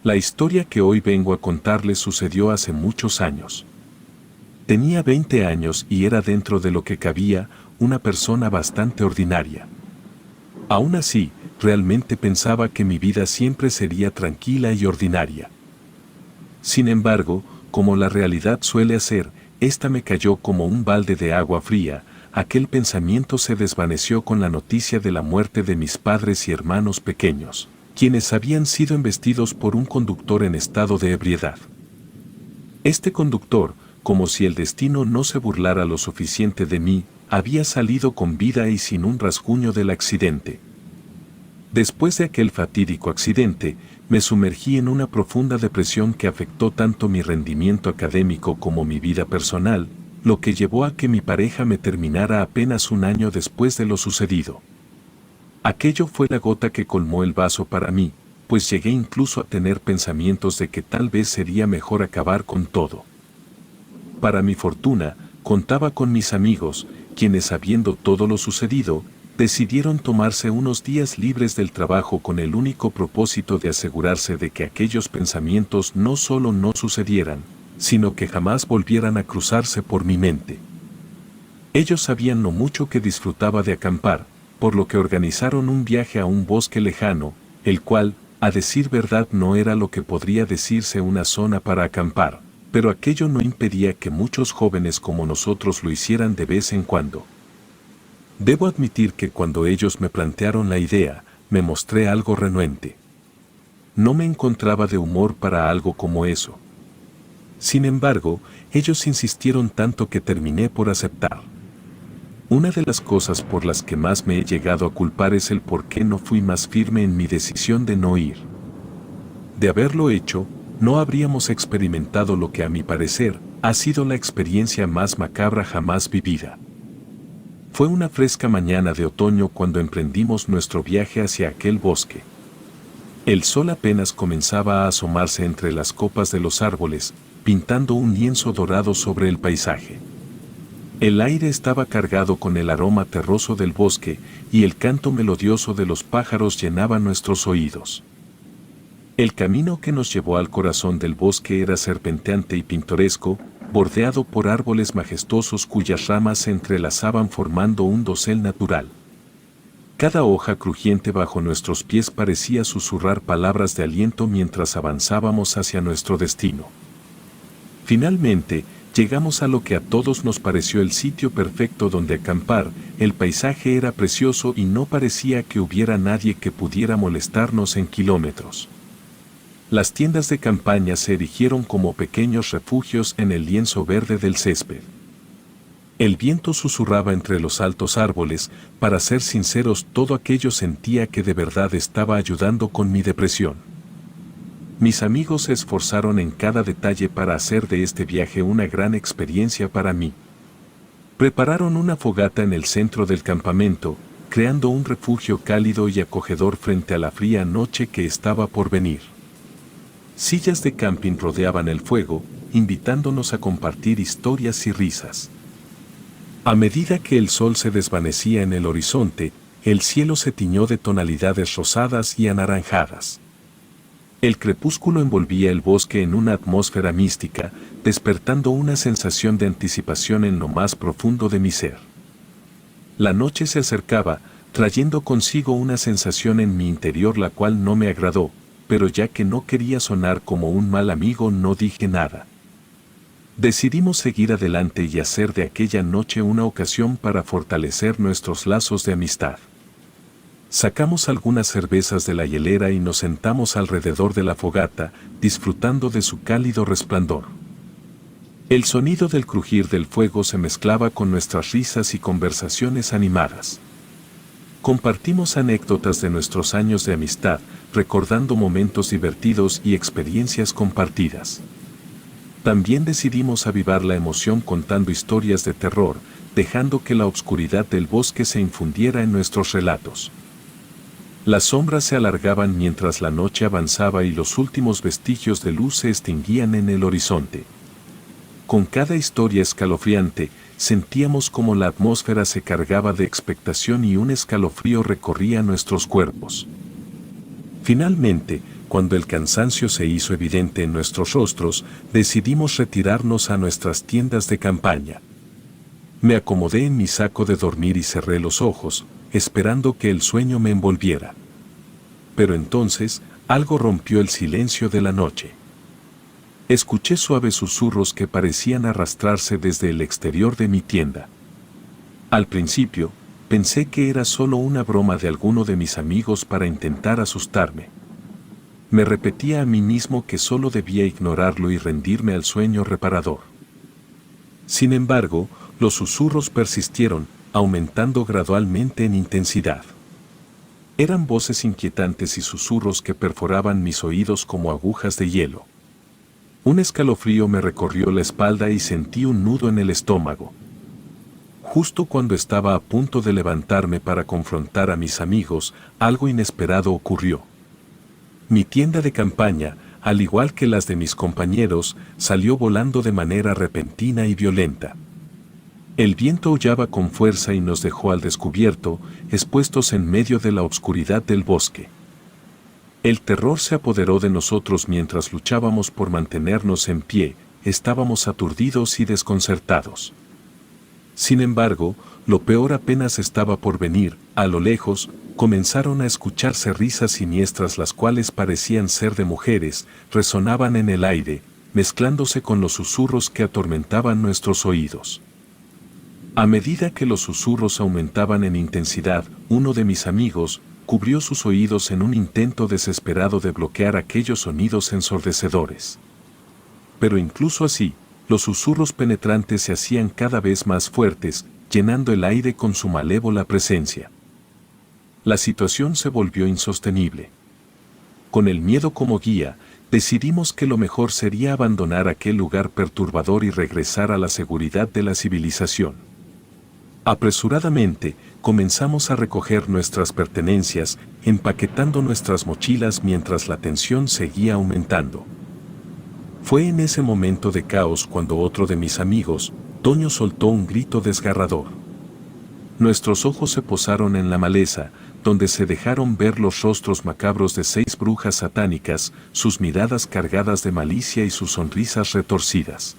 La historia que hoy vengo a contarles sucedió hace muchos años. Tenía 20 años y era, dentro de lo que cabía, una persona bastante ordinaria. Aún así, realmente pensaba que mi vida siempre sería tranquila y ordinaria. Sin embargo, como la realidad suele hacer, esta me cayó como un balde de agua fría. Aquel pensamiento se desvaneció con la noticia de la muerte de mis padres y hermanos pequeños, quienes habían sido embestidos por un conductor en estado de ebriedad. Este conductor, como si el destino no se burlara lo suficiente de mí, había salido con vida y sin un rasguño del accidente. Después de aquel fatídico accidente, me sumergí en una profunda depresión que afectó tanto mi rendimiento académico como mi vida personal, lo que llevó a que mi pareja me terminara apenas un año después de lo sucedido. Aquello fue la gota que colmó el vaso para mí, pues llegué incluso a tener pensamientos de que tal vez sería mejor acabar con todo. Para mi fortuna, contaba con mis amigos, quienes, sabiendo todo lo sucedido, decidieron tomarse unos días libres del trabajo con el único propósito de asegurarse de que aquellos pensamientos no solo no sucedieran, sino que jamás volvieran a cruzarse por mi mente. Ellos sabían lo mucho que disfrutaba de acampar, por lo que organizaron un viaje a un bosque lejano, el cual, a decir verdad, no era lo que podría decirse una zona para acampar, pero aquello no impedía que muchos jóvenes como nosotros lo hicieran de vez en cuando. Debo admitir que cuando ellos me plantearon la idea, me mostré algo renuente. No me encontraba de humor para algo como eso. Sin embargo, ellos insistieron tanto que terminé por aceptar. Una de las cosas por las que más me he llegado a culpar es el por qué no fui más firme en mi decisión de no ir. De haberlo hecho, no habríamos experimentado lo que, a mi parecer, ha sido la experiencia más macabra jamás vivida. Fue una fresca mañana de otoño cuando emprendimos nuestro viaje hacia aquel bosque. El sol apenas comenzaba a asomarse entre las copas de los árboles, pintando un lienzo dorado sobre el paisaje. El aire estaba cargado con el aroma terroso del bosque y el canto melodioso de los pájaros llenaba nuestros oídos. El camino que nos llevó al corazón del bosque era serpenteante y pintoresco, bordeado por árboles majestuosos cuyas ramas se entrelazaban formando un dosel natural. Cada hoja crujiente bajo nuestros pies parecía susurrar palabras de aliento mientras avanzábamos hacia nuestro destino. Finalmente, llegamos a lo que a todos nos pareció el sitio perfecto donde acampar. El paisaje era precioso y no parecía que hubiera nadie que pudiera molestarnos en kilómetros. Las tiendas de campaña se erigieron como pequeños refugios en el lienzo verde del césped. El viento susurraba entre los altos árboles. Para ser sinceros, todo aquello sentía que de verdad estaba ayudando con mi depresión. Mis amigos se esforzaron en cada detalle para hacer de este viaje una gran experiencia para mí. Prepararon una fogata en el centro del campamento, creando un refugio cálido y acogedor frente a la fría noche que estaba por venir. Sillas de camping rodeaban el fuego, invitándonos a compartir historias y risas. A medida que el sol se desvanecía en el horizonte, el cielo se tiñó de tonalidades rosadas y anaranjadas. El crepúsculo envolvía el bosque en una atmósfera mística, despertando una sensación de anticipación en lo más profundo de mi ser. La noche se acercaba, trayendo consigo una sensación en mi interior la cual no me agradó, pero ya que no quería sonar como un mal amigo, no dije nada. Decidimos seguir adelante y hacer de aquella noche una ocasión para fortalecer nuestros lazos de amistad. Sacamos algunas cervezas de la hielera y nos sentamos alrededor de la fogata, disfrutando de su cálido resplandor. El sonido del crujir del fuego se mezclaba con nuestras risas y conversaciones animadas. Compartimos anécdotas de nuestros años de amistad, recordando momentos divertidos y experiencias compartidas. También decidimos avivar la emoción contando historias de terror, dejando que la oscuridad del bosque se infundiera en nuestros relatos. Las sombras se alargaban mientras la noche avanzaba y los últimos vestigios de luz se extinguían en el horizonte. Con cada historia escalofriante, sentíamos como la atmósfera se cargaba de expectación y un escalofrío recorría nuestros cuerpos. Finalmente, cuando el cansancio se hizo evidente en nuestros rostros, decidimos retirarnos a nuestras tiendas de campaña. Me acomodé en mi saco de dormir y cerré los ojos, esperando que el sueño me envolviera. Pero entonces, algo rompió el silencio de la noche. Escuché suaves susurros que parecían arrastrarse desde el exterior de mi tienda. Al principio, pensé que era solo una broma de alguno de mis amigos para intentar asustarme. Me repetía a mí mismo que solo debía ignorarlo y rendirme al sueño reparador. Sin embargo, los susurros persistieron, aumentando gradualmente en intensidad. Eran voces inquietantes y susurros que perforaban mis oídos como agujas de hielo. Un escalofrío me recorrió la espalda y sentí un nudo en el estómago. Justo cuando estaba a punto de levantarme para confrontar a mis amigos, algo inesperado ocurrió. Mi tienda de campaña, al igual que las de mis compañeros, salió volando de manera repentina y violenta. El viento aullaba con fuerza y nos dejó al descubierto, expuestos en medio de la oscuridad del bosque. El terror se apoderó de nosotros mientras luchábamos por mantenernos en pie, estábamos aturdidos y desconcertados. Sin embargo, lo peor apenas estaba por venir. A lo lejos, comenzaron a escucharse risas siniestras, las cuales parecían ser de mujeres, resonaban en el aire, mezclándose con los susurros que atormentaban nuestros oídos. A medida que los susurros aumentaban en intensidad, uno de mis amigos cubrió sus oídos en un intento desesperado de bloquear aquellos sonidos ensordecedores. Pero incluso así, los susurros penetrantes se hacían cada vez más fuertes, llenando el aire con su malévola presencia. La situación se volvió insostenible. Con el miedo como guía, decidimos que lo mejor sería abandonar aquel lugar perturbador y regresar a la seguridad de la civilización. Apresuradamente, comenzamos a recoger nuestras pertenencias, empaquetando nuestras mochilas mientras la tensión seguía aumentando. Fue en ese momento de caos cuando otro de mis amigos, Toño, soltó un grito desgarrador. Nuestros ojos se posaron en la maleza, donde se dejaron ver los rostros macabros de 6 brujas satánicas, sus miradas cargadas de malicia y sus sonrisas retorcidas.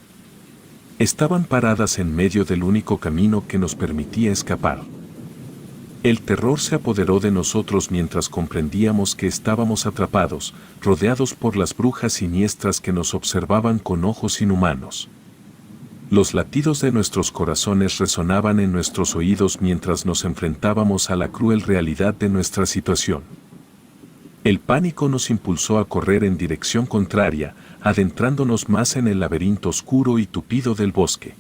Estaban paradas en medio del único camino que nos permitía escapar. El terror se apoderó de nosotros mientras comprendíamos que estábamos atrapados, rodeados por las brujas siniestras que nos observaban con ojos inhumanos. Los latidos de nuestros corazones resonaban en nuestros oídos mientras nos enfrentábamos a la cruel realidad de nuestra situación. El pánico nos impulsó a correr en dirección contraria, adentrándonos más en el laberinto oscuro y tupido del bosque.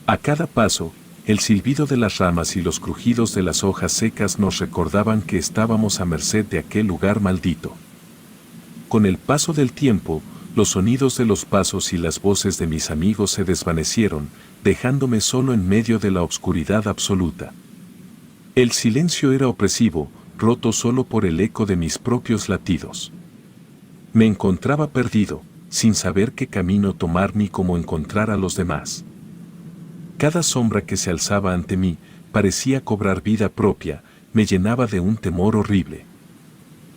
A cada paso, el silbido de las ramas y los crujidos de las hojas secas nos recordaban que estábamos a merced de aquel lugar maldito. Con el paso del tiempo, los sonidos de los pasos y las voces de mis amigos se desvanecieron, dejándome solo en medio de la oscuridad absoluta. El silencio era opresivo, roto solo por el eco de mis propios latidos. Me encontraba perdido, sin saber qué camino tomar ni cómo encontrar a los demás. Cada sombra que se alzaba ante mí parecía cobrar vida propia, me llenaba de un temor horrible.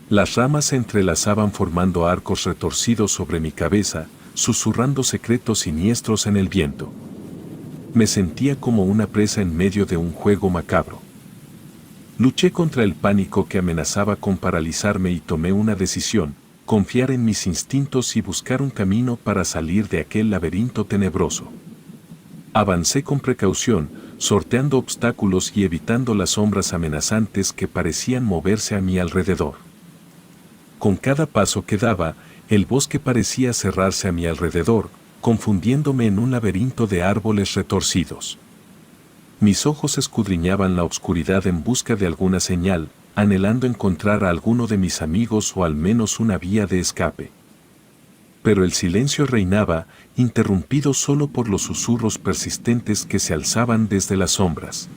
Las ramas se entrelazaban formando arcos retorcidos sobre mi cabeza, susurrando secretos siniestros en el viento. Me sentía como una presa en medio de un juego macabro. Luché contra el pánico que amenazaba con paralizarme y tomé una decisión: confiar en mis instintos y buscar un camino para salir de aquel laberinto tenebroso. Avancé con precaución, sorteando obstáculos y evitando las sombras amenazantes que parecían moverse a mi alrededor. Con cada paso que daba, el bosque parecía cerrarse a mi alrededor, confundiéndome en un laberinto de árboles retorcidos. Mis ojos escudriñaban la oscuridad en busca de alguna señal, anhelando encontrar a alguno de mis amigos o al menos una vía de escape. Pero el silencio reinaba, interrumpido solo por los susurros persistentes que se alzaban desde las sombras.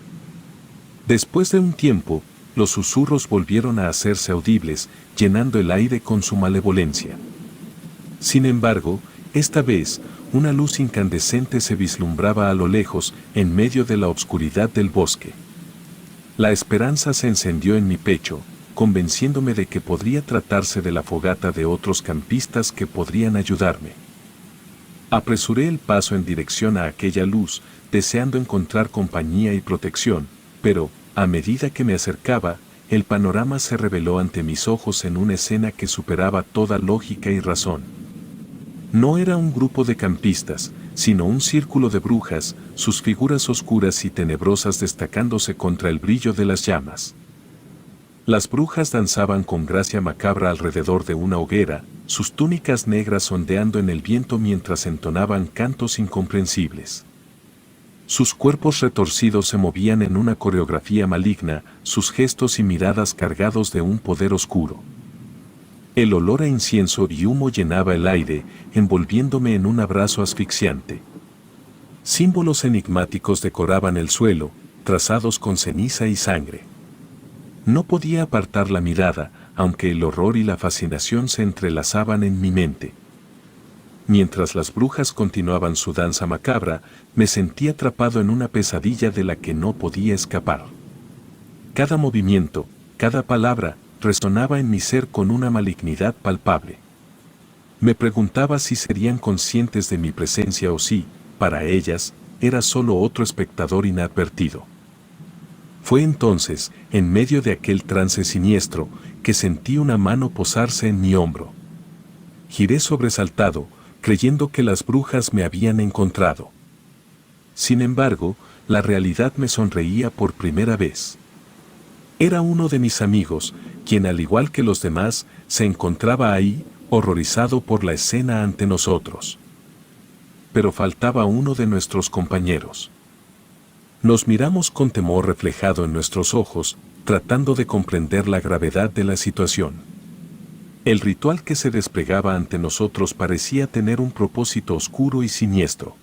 Después de un tiempo, los susurros volvieron a hacerse audibles, llenando el aire con su malevolencia. Sin embargo, esta vez, una luz incandescente se vislumbraba a lo lejos, en medio de la oscuridad del bosque. La esperanza se encendió en mi pecho, convenciéndome de que podría tratarse de la fogata de otros campistas que podrían ayudarme. Apresuré el paso en dirección a aquella luz, deseando encontrar compañía y protección, pero, a medida que me acercaba, el panorama se reveló ante mis ojos en una escena que superaba toda lógica y razón. No era un grupo de campistas, sino un círculo de brujas, sus figuras oscuras y tenebrosas destacándose contra el brillo de las llamas. Las brujas danzaban con gracia macabra alrededor de una hoguera, sus túnicas negras ondeando en el viento mientras entonaban cantos incomprensibles. Sus cuerpos retorcidos se movían en una coreografía maligna, sus gestos y miradas cargados de un poder oscuro. El olor a incienso y humo llenaba el aire, envolviéndome en un abrazo asfixiante. Símbolos enigmáticos decoraban el suelo, trazados con ceniza y sangre. No podía apartar la mirada, aunque el horror y la fascinación se entrelazaban en mi mente. Mientras las brujas continuaban su danza macabra, me sentí atrapado en una pesadilla de la que no podía escapar. Cada movimiento, cada palabra, resonaba en mi ser con una malignidad palpable. Me preguntaba si serían conscientes de mi presencia o si, para ellas, era solo otro espectador inadvertido. Fue entonces, en medio de aquel trance siniestro, que sentí una mano posarse en mi hombro. Giré sobresaltado, creyendo que las brujas me habían encontrado. Sin embargo, la realidad me sonreía por primera vez. Era uno de mis amigos, quien al igual que los demás, se encontraba ahí, horrorizado por la escena ante nosotros. Pero faltaba uno de nuestros compañeros. Nos miramos con temor reflejado en nuestros ojos, tratando de comprender la gravedad de la situación. El ritual que se desplegaba ante nosotros parecía tener un propósito oscuro y siniestro.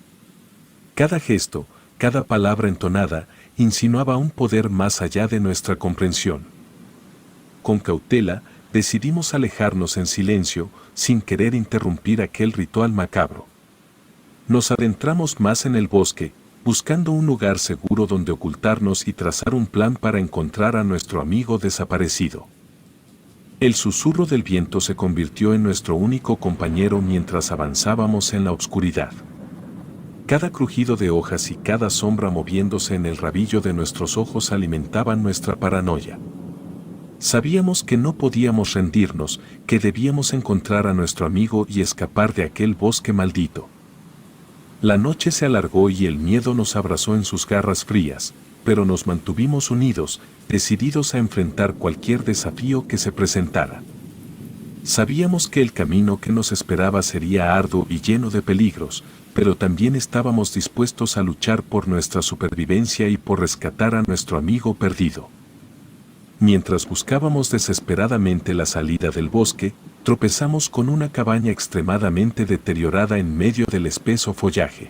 Cada gesto, cada palabra entonada, insinuaba un poder más allá de nuestra comprensión. Con cautela, decidimos alejarnos en silencio, sin querer interrumpir aquel ritual macabro. Nos adentramos más en el bosque, buscando un lugar seguro donde ocultarnos y trazar un plan para encontrar a nuestro amigo desaparecido. El susurro del viento se convirtió en nuestro único compañero mientras avanzábamos en la oscuridad. Cada crujido de hojas y cada sombra moviéndose en el rabillo de nuestros ojos alimentaban nuestra paranoia. Sabíamos que no podíamos rendirnos, que debíamos encontrar a nuestro amigo y escapar de aquel bosque maldito. La noche se alargó y el miedo nos abrazó en sus garras frías, pero nos mantuvimos unidos, decididos a enfrentar cualquier desafío que se presentara. Sabíamos que el camino que nos esperaba sería arduo y lleno de peligros, pero también estábamos dispuestos a luchar por nuestra supervivencia y por rescatar a nuestro amigo perdido. Mientras buscábamos desesperadamente la salida del bosque, tropezamos con una cabaña extremadamente deteriorada en medio del espeso follaje.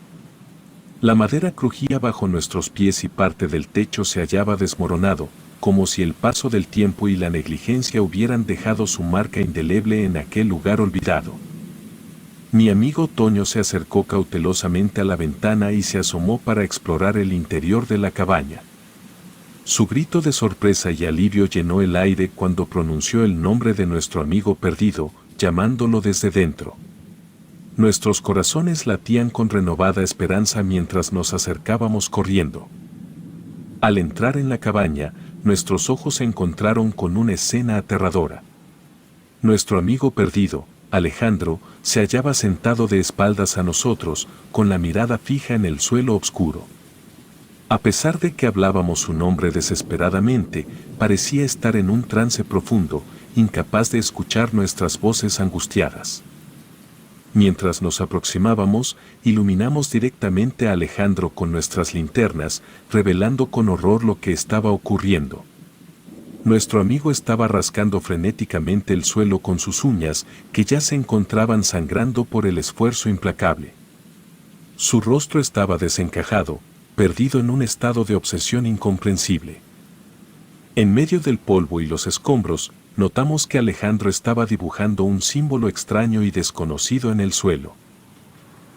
La madera crujía bajo nuestros pies y parte del techo se hallaba desmoronado, como si el paso del tiempo y la negligencia hubieran dejado su marca indeleble en aquel lugar olvidado. Mi amigo Toño se acercó cautelosamente a la ventana y se asomó para explorar el interior de la cabaña. Su grito de sorpresa y alivio llenó el aire cuando pronunció el nombre de nuestro amigo perdido, llamándolo desde dentro. Nuestros corazones latían con renovada esperanza mientras nos acercábamos corriendo. Al entrar en la cabaña, nuestros ojos se encontraron con una escena aterradora. Nuestro amigo perdido, Alejandro, se hallaba sentado de espaldas a nosotros, con la mirada fija en el suelo oscuro. A pesar de que hablábamos su nombre desesperadamente, parecía estar en un trance profundo, incapaz de escuchar nuestras voces angustiadas. Mientras nos aproximábamos, iluminamos directamente a Alejandro con nuestras linternas, revelando con horror lo que estaba ocurriendo. Nuestro amigo estaba rascando frenéticamente el suelo con sus uñas, que ya se encontraban sangrando por el esfuerzo implacable. Su rostro estaba desencajado, perdido en un estado de obsesión incomprensible. En medio del polvo y los escombros, notamos que Alejandro estaba dibujando un símbolo extraño y desconocido en el suelo.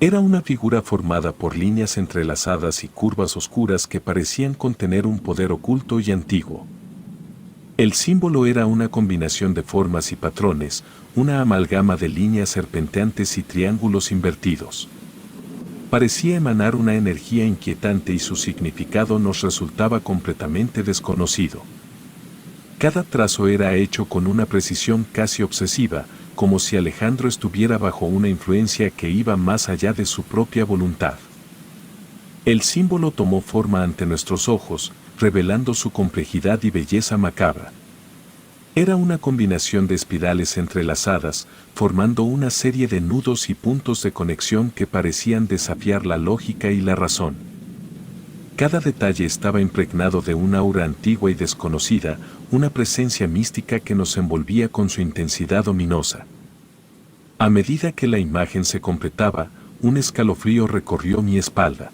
Era una figura formada por líneas entrelazadas y curvas oscuras que parecían contener un poder oculto y antiguo. El símbolo era una combinación de formas y patrones, una amalgama de líneas serpenteantes y triángulos invertidos. Parecía emanar una energía inquietante y su significado nos resultaba completamente desconocido. Cada trazo era hecho con una precisión casi obsesiva, como si Alejandro estuviera bajo una influencia que iba más allá de su propia voluntad. El símbolo tomó forma ante nuestros ojos, revelando su complejidad y belleza macabra. Era una combinación de espirales entrelazadas, formando una serie de nudos y puntos de conexión que parecían desafiar la lógica y la razón. Cada detalle estaba impregnado de una aura antigua y desconocida, una presencia mística que nos envolvía con su intensidad ominosa. A medida que la imagen se completaba, un escalofrío recorrió mi espalda.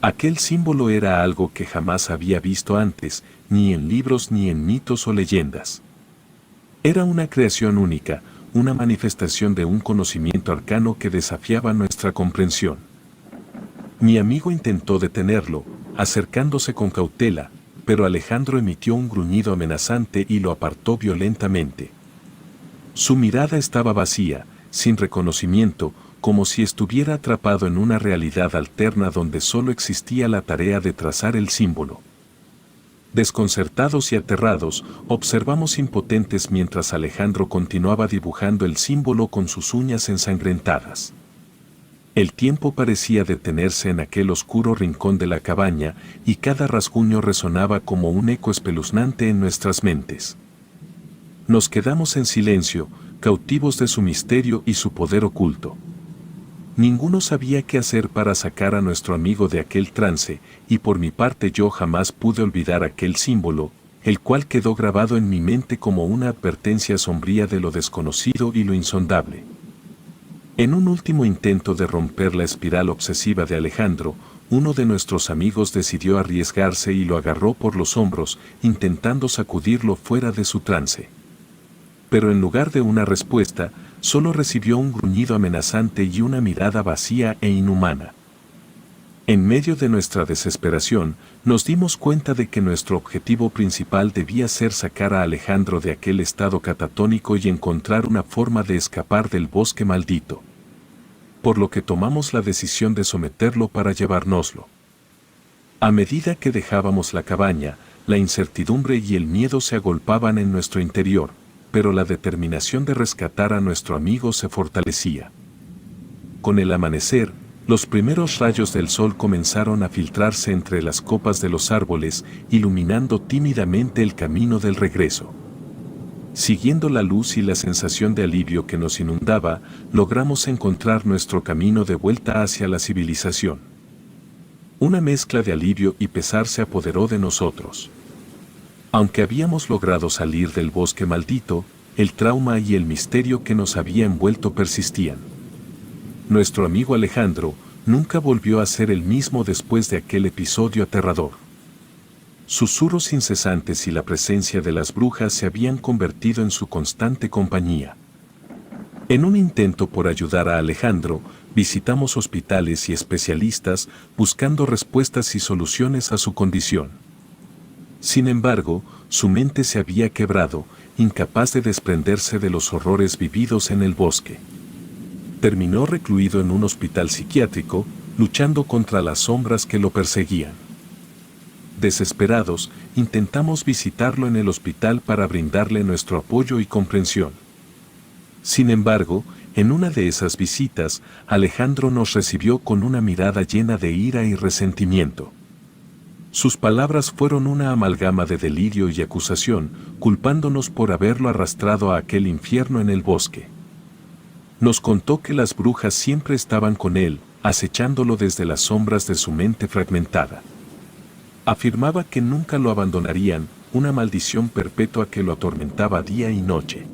Aquel símbolo era algo que jamás había visto antes, ni en libros ni en mitos o leyendas. Era una creación única, una manifestación de un conocimiento arcano que desafiaba nuestra comprensión. Mi amigo intentó detenerlo, acercándose con cautela, pero Alejandro emitió un gruñido amenazante y lo apartó violentamente. Su mirada estaba vacía, sin reconocimiento, como si estuviera atrapado en una realidad alterna donde solo existía la tarea de trazar el símbolo. Desconcertados y aterrados, observamos impotentes mientras Alejandro continuaba dibujando el símbolo con sus uñas ensangrentadas. El tiempo parecía detenerse en aquel oscuro rincón de la cabaña y cada rasguño resonaba como un eco espeluznante en nuestras mentes. Nos quedamos en silencio, cautivos de su misterio y su poder oculto. Ninguno sabía qué hacer para sacar a nuestro amigo de aquel trance, y por mi parte yo jamás pude olvidar aquel símbolo, el cual quedó grabado en mi mente como una advertencia sombría de lo desconocido y lo insondable. En un último intento de romper la espiral obsesiva de Alejandro, uno de nuestros amigos decidió arriesgarse y lo agarró por los hombros, intentando sacudirlo fuera de su trance. Pero en lugar de una respuesta, solo recibió un gruñido amenazante y una mirada vacía e inhumana. En medio de nuestra desesperación, nos dimos cuenta de que nuestro objetivo principal debía ser sacar a Alejandro de aquel estado catatónico y encontrar una forma de escapar del bosque maldito. Por lo que tomamos la decisión de someterlo para llevárnoslo. A medida que dejábamos la cabaña, la incertidumbre y el miedo se agolpaban en nuestro interior, pero la determinación de rescatar a nuestro amigo se fortalecía. Con el amanecer, los primeros rayos del sol comenzaron a filtrarse entre las copas de los árboles, iluminando tímidamente el camino del regreso. Siguiendo la luz y la sensación de alivio que nos inundaba, logramos encontrar nuestro camino de vuelta hacia la civilización. Una mezcla de alivio y pesar se apoderó de nosotros. Aunque habíamos logrado salir del bosque maldito, el trauma y el misterio que nos había envuelto persistían. Nuestro amigo Alejandro nunca volvió a ser el mismo después de aquel episodio aterrador. Susurros incesantes y la presencia de las brujas se habían convertido en su constante compañía. En un intento por ayudar a Alejandro, visitamos hospitales y especialistas buscando respuestas y soluciones a su condición. Sin embargo, su mente se había quebrado, incapaz de desprenderse de los horrores vividos en el bosque. Terminó recluido en un hospital psiquiátrico, luchando contra las sombras que lo perseguían. Desesperados, intentamos visitarlo en el hospital para brindarle nuestro apoyo y comprensión. Sin embargo, en una de esas visitas, Alejandro nos recibió con una mirada llena de ira y resentimiento. Sus palabras fueron una amalgama de delirio y acusación, culpándonos por haberlo arrastrado a aquel infierno en el bosque. Nos contó que las brujas siempre estaban con él, acechándolo desde las sombras de su mente fragmentada. Afirmaba que nunca lo abandonarían, una maldición perpetua que lo atormentaba día y noche.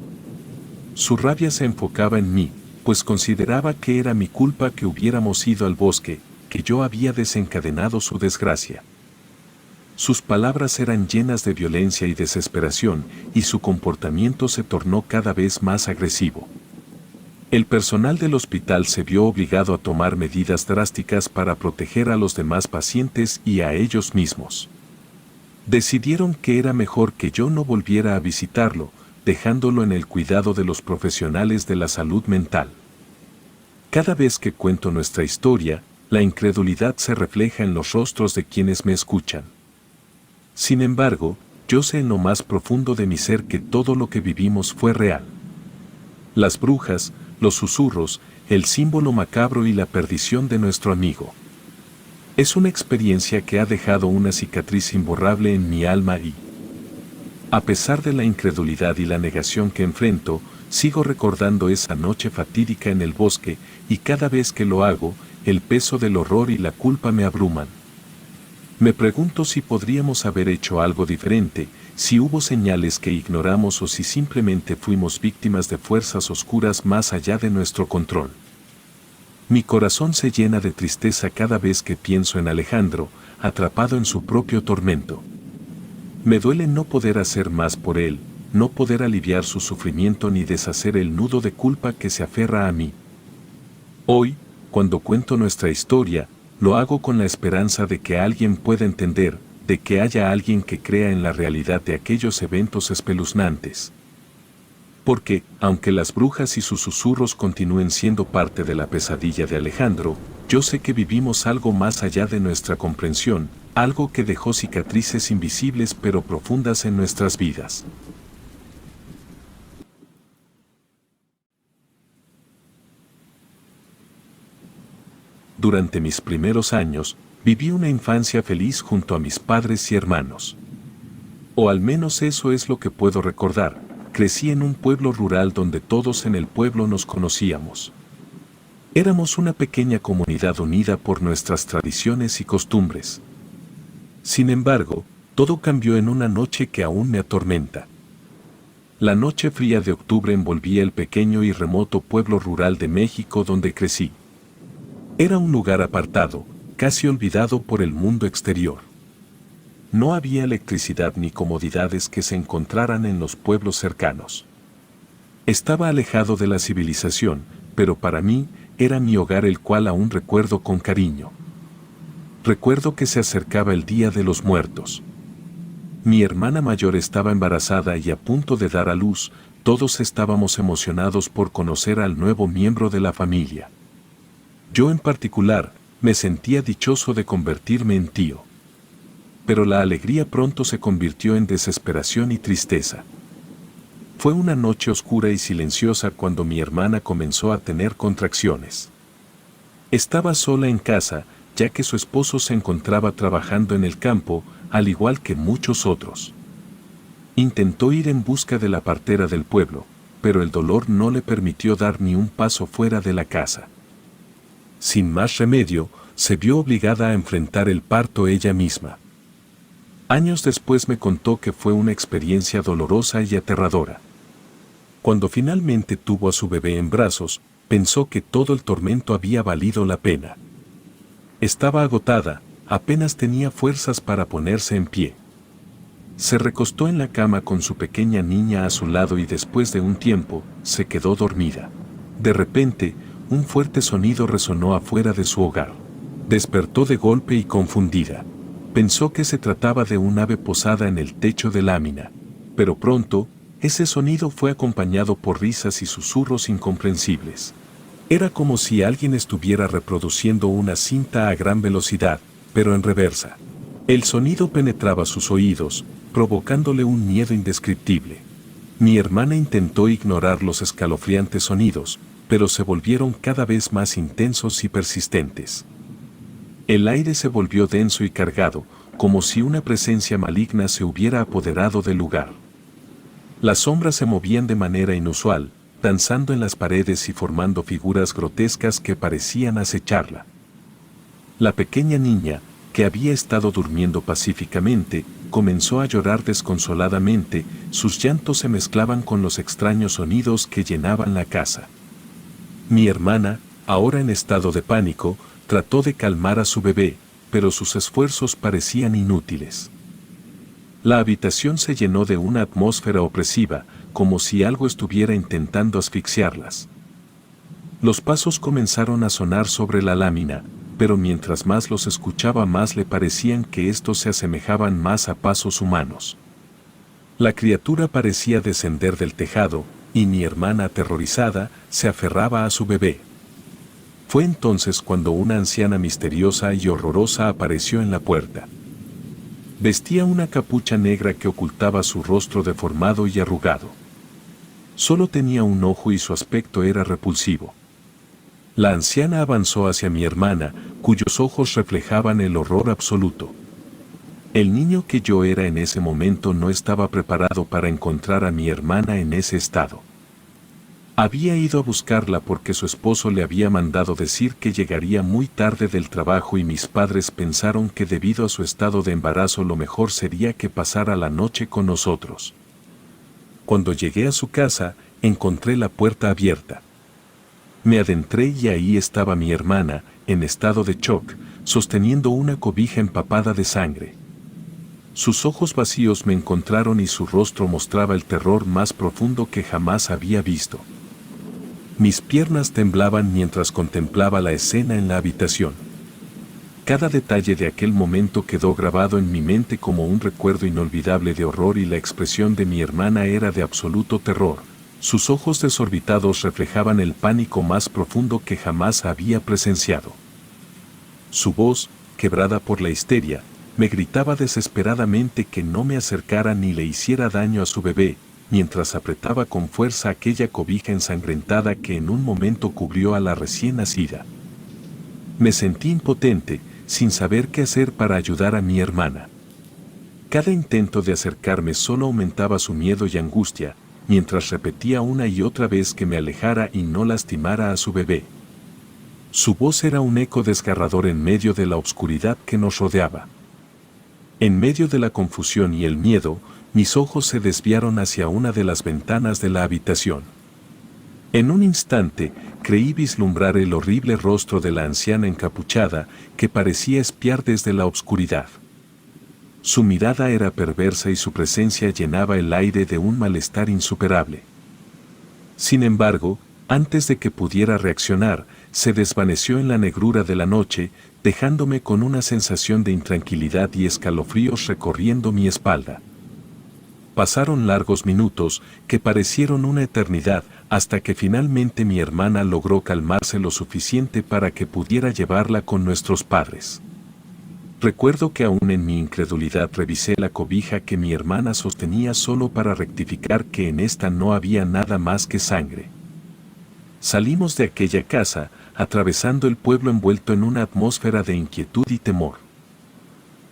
Su rabia se enfocaba en mí, pues consideraba que era mi culpa que hubiéramos ido al bosque, que yo había desencadenado su desgracia. Sus palabras eran llenas de violencia y desesperación, y su comportamiento se tornó cada vez más agresivo. El personal del hospital se vio obligado a tomar medidas drásticas para proteger a los demás pacientes y a ellos mismos. Decidieron que era mejor que yo no volviera a visitarlo, dejándolo en el cuidado de los profesionales de la salud mental. Cada vez que cuento nuestra historia, la incredulidad se refleja en los rostros de quienes me escuchan. Sin embargo, yo sé en lo más profundo de mi ser que todo lo que vivimos fue real. Las brujas, los susurros, el símbolo macabro y la perdición de nuestro amigo. Es una experiencia que ha dejado una cicatriz imborrable en mi alma y, a pesar de la incredulidad y la negación que enfrento, sigo recordando esa noche fatídica en el bosque y cada vez que lo hago, el peso del horror y la culpa me abruman. Me pregunto si podríamos haber hecho algo diferente, si hubo señales que ignoramos o si simplemente fuimos víctimas de fuerzas oscuras más allá de nuestro control. Mi corazón se llena de tristeza cada vez que pienso en Alejandro, atrapado en su propio tormento. Me duele no poder hacer más por él, no poder aliviar su sufrimiento ni deshacer el nudo de culpa que se aferra a mí. Hoy, cuando cuento nuestra historia, lo hago con la esperanza de que alguien pueda entender, de que haya alguien que crea en la realidad de aquellos eventos espeluznantes. Porque, aunque las brujas y sus susurros continúen siendo parte de la pesadilla de Alejandro, yo sé que vivimos algo más allá de nuestra comprensión, algo que dejó cicatrices invisibles pero profundas en nuestras vidas. Durante mis primeros años, viví una infancia feliz junto a mis padres y hermanos. O al menos eso es lo que puedo recordar. Crecí en un pueblo rural donde todos en el pueblo nos conocíamos. Éramos una pequeña comunidad unida por nuestras tradiciones y costumbres. Sin embargo, todo cambió en una noche que aún me atormenta. La noche fría de octubre envolvía el pequeño y remoto pueblo rural de México donde crecí. Era un lugar apartado, casi olvidado por el mundo exterior. No había electricidad ni comodidades que se encontraran en los pueblos cercanos. Estaba alejado de la civilización, pero para mí era mi hogar el cual aún recuerdo con cariño. Recuerdo que se acercaba el Día de los Muertos. Mi hermana mayor estaba embarazada y a punto de dar a luz, todos estábamos emocionados por conocer al nuevo miembro de la familia. Yo en particular, me sentía dichoso de convertirme en tío. Pero la alegría pronto se convirtió en desesperación y tristeza. Fue una noche oscura y silenciosa cuando mi hermana comenzó a tener contracciones. Estaba sola en casa, ya que su esposo se encontraba trabajando en el campo, al igual que muchos otros. Intentó ir en busca de la partera del pueblo, pero el dolor no le permitió dar ni un paso fuera de la casa. Sin más remedio, se vio obligada a enfrentar el parto ella misma. Años después me contó que fue una experiencia dolorosa y aterradora. Cuando finalmente tuvo a su bebé en brazos, pensó que todo el tormento había valido la pena. Estaba agotada, apenas tenía fuerzas para ponerse en pie. Se recostó en la cama con su pequeña niña a su lado y después de un tiempo, se quedó dormida. De repente, un fuerte sonido resonó afuera de su hogar. Despertó de golpe y confundida. Pensó que se trataba de un ave posada en el techo de lámina, pero pronto, ese sonido fue acompañado por risas y susurros incomprensibles. Era como si alguien estuviera reproduciendo una cinta a gran velocidad, pero en reversa. El sonido penetraba sus oídos, provocándole un miedo indescriptible. Mi hermana intentó ignorar los escalofriantes sonidos, pero se volvieron cada vez más intensos y persistentes. El aire se volvió denso y cargado, como si una presencia maligna se hubiera apoderado del lugar. Las sombras se movían de manera inusual, danzando en las paredes y formando figuras grotescas que parecían acecharla. La pequeña niña, que había estado durmiendo pacíficamente, comenzó a llorar desconsoladamente, sus llantos se mezclaban con los extraños sonidos que llenaban la casa. Mi hermana, ahora en estado de pánico, trató de calmar a su bebé, pero sus esfuerzos parecían inútiles. La habitación se llenó de una atmósfera opresiva, como si algo estuviera intentando asfixiarlas. Los pasos comenzaron a sonar sobre la lámina, pero mientras más los escuchaba más le parecían que estos se asemejaban más a pasos humanos. La criatura parecía descender del tejado, y mi hermana aterrorizada se aferraba a su bebé. Fue entonces cuando una anciana misteriosa y horrorosa apareció en la puerta. Vestía una capucha negra que ocultaba su rostro deformado y arrugado. Solo tenía un ojo y su aspecto era repulsivo. La anciana avanzó hacia mi hermana, cuyos ojos reflejaban el horror absoluto. El niño que yo era en ese momento no estaba preparado para encontrar a mi hermana en ese estado. Había ido a buscarla porque su esposo le había mandado decir que llegaría muy tarde del trabajo y mis padres pensaron que debido a su estado de embarazo lo mejor sería que pasara la noche con nosotros. Cuando llegué a su casa, encontré la puerta abierta. Me adentré y ahí estaba mi hermana, en estado de shock, sosteniendo una cobija empapada de sangre. Sus ojos vacíos me encontraron y su rostro mostraba el terror más profundo que jamás había visto. Mis piernas temblaban mientras contemplaba la escena en la habitación. Cada detalle de aquel momento quedó grabado en mi mente como un recuerdo inolvidable de horror y la expresión de mi hermana era de absoluto terror. Sus ojos desorbitados reflejaban el pánico más profundo que jamás había presenciado. Su voz, quebrada por la histeria, me gritaba desesperadamente que no me acercara ni le hiciera daño a su bebé, mientras apretaba con fuerza aquella cobija ensangrentada que en un momento cubrió a la recién nacida. Me sentí impotente, sin saber qué hacer para ayudar a mi hermana. Cada intento de acercarme solo aumentaba su miedo y angustia, mientras repetía una y otra vez que me alejara y no lastimara a su bebé. Su voz era un eco desgarrador en medio de la oscuridad que nos rodeaba. En medio de la confusión y el miedo, mis ojos se desviaron hacia una de las ventanas de la habitación. En un instante, creí vislumbrar el horrible rostro de la anciana encapuchada, que parecía espiar desde la oscuridad. Su mirada era perversa y su presencia llenaba el aire de un malestar insuperable. Sin embargo, antes de que pudiera reaccionar, se desvaneció en la negrura de la noche, dejándome con una sensación de intranquilidad y escalofríos recorriendo mi espalda. Pasaron largos minutos, que parecieron una eternidad, hasta que finalmente mi hermana logró calmarse lo suficiente para que pudiera llevarla con nuestros padres. Recuerdo que aún en mi incredulidad revisé la cobija que mi hermana sostenía solo para rectificar que en esta no había nada más que sangre. Salimos de aquella casa, atravesando el pueblo envuelto en una atmósfera de inquietud y temor.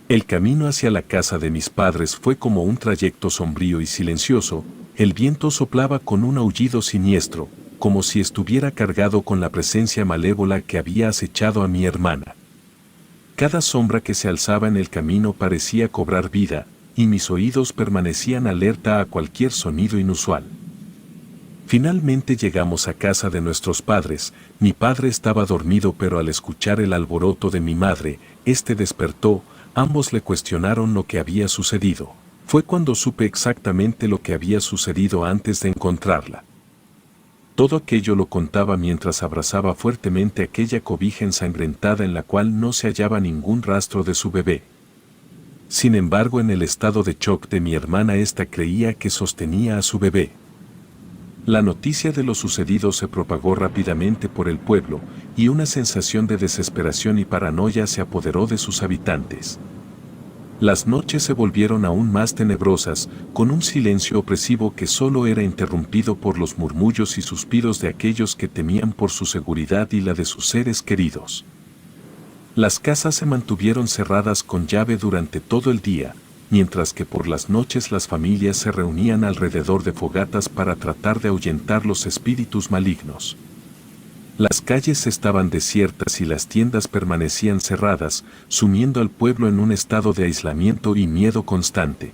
El camino hacia la casa de mis padres fue como un trayecto sombrío y silencioso, el viento soplaba con un aullido siniestro, como si estuviera cargado con la presencia malévola que había acechado a mi hermana. Cada sombra que se alzaba en el camino parecía cobrar vida, y mis oídos permanecían alerta a cualquier sonido inusual. Finalmente llegamos a casa de nuestros padres. Mi padre estaba dormido, pero al escuchar el alboroto de mi madre, este despertó. Ambos le cuestionaron lo que había sucedido. Fue cuando supe exactamente lo que había sucedido antes de encontrarla. Todo aquello lo contaba mientras abrazaba fuertemente aquella cobija ensangrentada en la cual no se hallaba ningún rastro de su bebé. Sin embargo, en el estado de shock de mi hermana, ésta creía que sostenía a su bebé. La noticia de lo sucedido se propagó rápidamente por el pueblo, y una sensación de desesperación y paranoia se apoderó de sus habitantes. Las noches se volvieron aún más tenebrosas, con un silencio opresivo que solo era interrumpido por los murmullos y suspiros de aquellos que temían por su seguridad y la de sus seres queridos. Las casas se mantuvieron cerradas con llave durante todo el día, mientras que por las noches las familias se reunían alrededor de fogatas para tratar de ahuyentar los espíritus malignos. Las calles estaban desiertas y las tiendas permanecían cerradas, sumiendo al pueblo en un estado de aislamiento y miedo constante.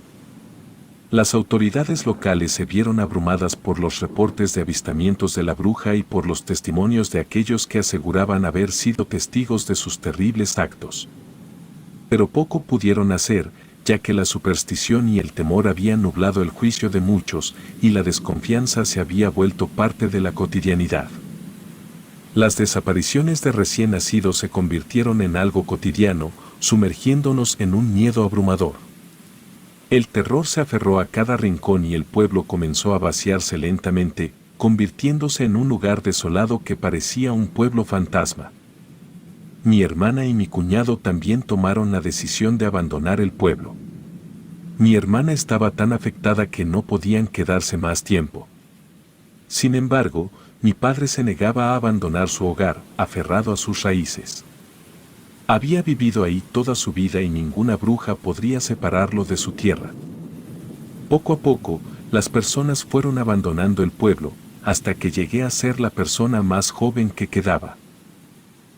Las autoridades locales se vieron abrumadas por los reportes de avistamientos de la bruja y por los testimonios de aquellos que aseguraban haber sido testigos de sus terribles actos. Pero poco pudieron hacer, ya que la superstición y el temor habían nublado el juicio de muchos, y la desconfianza se había vuelto parte de la cotidianidad. Las desapariciones de recién nacidos se convirtieron en algo cotidiano, sumergiéndonos en un miedo abrumador. El terror se aferró a cada rincón y el pueblo comenzó a vaciarse lentamente, convirtiéndose en un lugar desolado que parecía un pueblo fantasma. Mi hermana y mi cuñado también tomaron la decisión de abandonar el pueblo. Mi hermana estaba tan afectada que no podían quedarse más tiempo. Sin embargo, mi padre se negaba a abandonar su hogar, aferrado a sus raíces. Había vivido ahí toda su vida y ninguna bruja podría separarlo de su tierra. Poco a poco, las personas fueron abandonando el pueblo, hasta que llegué a ser la persona más joven que quedaba.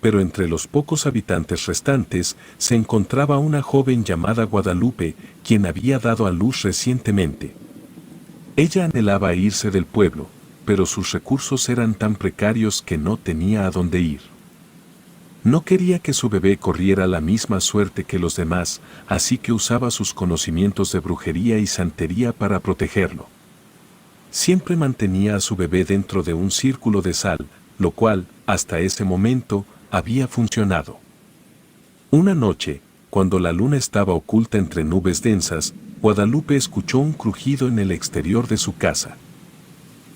Pero entre los pocos habitantes restantes se encontraba una joven llamada Guadalupe, quien había dado a luz recientemente. Ella anhelaba irse del pueblo, pero sus recursos eran tan precarios que no tenía a dónde ir. No quería que su bebé corriera la misma suerte que los demás, así que usaba sus conocimientos de brujería y santería para protegerlo. Siempre mantenía a su bebé dentro de un círculo de sal, lo cual, hasta ese momento, había funcionado. Una noche, cuando la luna estaba oculta entre nubes densas, Guadalupe escuchó un crujido en el exterior de su casa.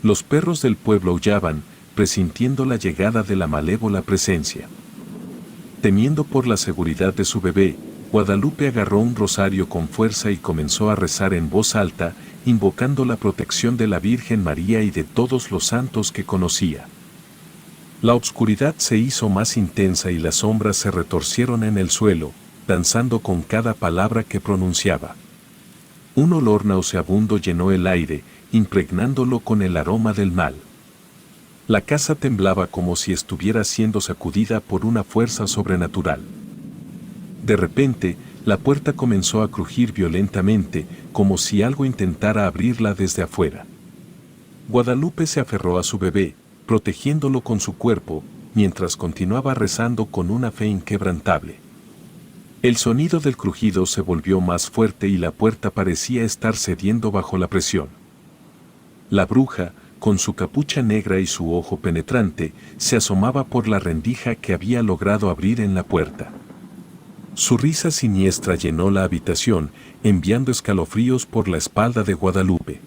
Los perros del pueblo aullaban, presintiendo la llegada de la malévola presencia. Temiendo por la seguridad de su bebé, Guadalupe agarró un rosario con fuerza y comenzó a rezar en voz alta, invocando la protección de la Virgen María y de todos los santos que conocía. La oscuridad se hizo más intensa y las sombras se retorcieron en el suelo, danzando con cada palabra que pronunciaba. Un olor nauseabundo llenó el aire, impregnándolo con el aroma del mal. La casa temblaba como si estuviera siendo sacudida por una fuerza sobrenatural. De repente, la puerta comenzó a crujir violentamente, como si algo intentara abrirla desde afuera. Guadalupe se aferró a su bebé, protegiéndolo con su cuerpo, mientras continuaba rezando con una fe inquebrantable. El sonido del crujido se volvió más fuerte y la puerta parecía estar cediendo bajo la presión. La bruja, con su capucha negra y su ojo penetrante, se asomaba por la rendija que había logrado abrir en la puerta. Su risa siniestra llenó la habitación, enviando escalofríos por la espalda de Guadalupe.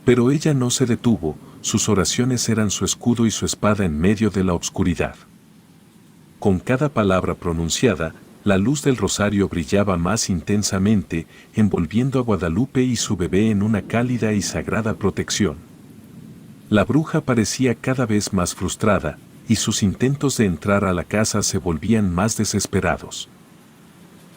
Pero ella no se detuvo, sus oraciones eran su escudo y su espada en medio de la oscuridad. Con cada palabra pronunciada, la luz del rosario brillaba más intensamente, envolviendo a Guadalupe y su bebé en una cálida y sagrada protección. La bruja parecía cada vez más frustrada, y sus intentos de entrar a la casa se volvían más desesperados.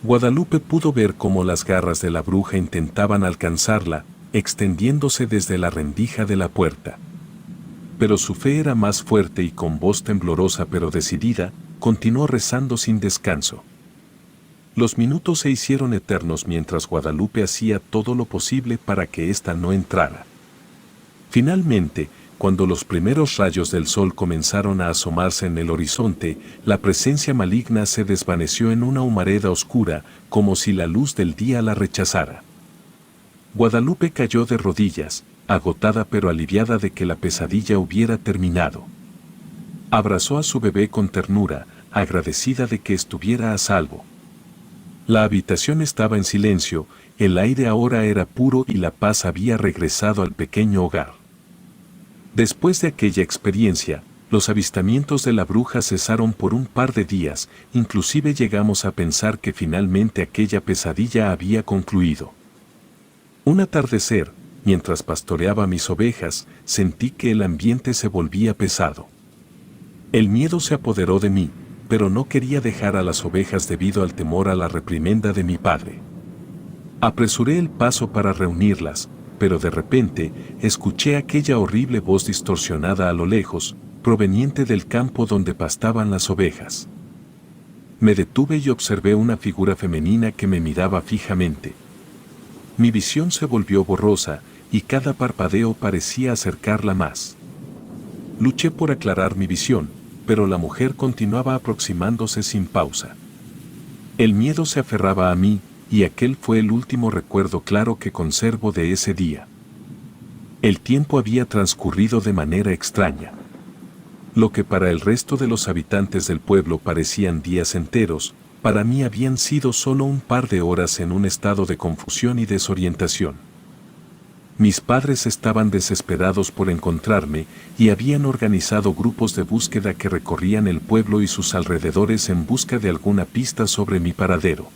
Guadalupe pudo ver cómo las garras de la bruja intentaban alcanzarla, extendiéndose desde la rendija de la puerta. Pero su fe era más fuerte y con voz temblorosa pero decidida, continuó rezando sin descanso. Los minutos se hicieron eternos mientras Guadalupe hacía todo lo posible para que ésta no entrara. Finalmente, cuando los primeros rayos del sol comenzaron a asomarse en el horizonte, la presencia maligna se desvaneció en una humareda oscura, como si la luz del día la rechazara. Guadalupe cayó de rodillas, agotada pero aliviada de que la pesadilla hubiera terminado. Abrazó a su bebé con ternura, agradecida de que estuviera a salvo. La habitación estaba en silencio, el aire ahora era puro y la paz había regresado al pequeño hogar. Después de aquella experiencia, los avistamientos de la bruja cesaron por un par de días, inclusive llegamos a pensar que finalmente aquella pesadilla había concluido. Un atardecer, mientras pastoreaba mis ovejas, sentí que el ambiente se volvía pesado. El miedo se apoderó de mí, pero no quería dejar a las ovejas debido al temor a la reprimenda de mi padre. Apresuré el paso para reunirlas, pero de repente escuché aquella horrible voz distorsionada a lo lejos, proveniente del campo donde pastaban las ovejas. Me detuve y observé una figura femenina que me miraba fijamente. Mi visión se volvió borrosa, y cada parpadeo parecía acercarla más. Luché por aclarar mi visión, pero la mujer continuaba aproximándose sin pausa. El miedo se aferraba a mí, y aquel fue el último recuerdo claro que conservo de ese día. El tiempo había transcurrido de manera extraña. Lo que para el resto de los habitantes del pueblo parecían días enteros, para mí habían sido solo un par de horas en un estado de confusión y desorientación. Mis padres estaban desesperados por encontrarme y habían organizado grupos de búsqueda que recorrían el pueblo y sus alrededores en busca de alguna pista sobre mi paradero.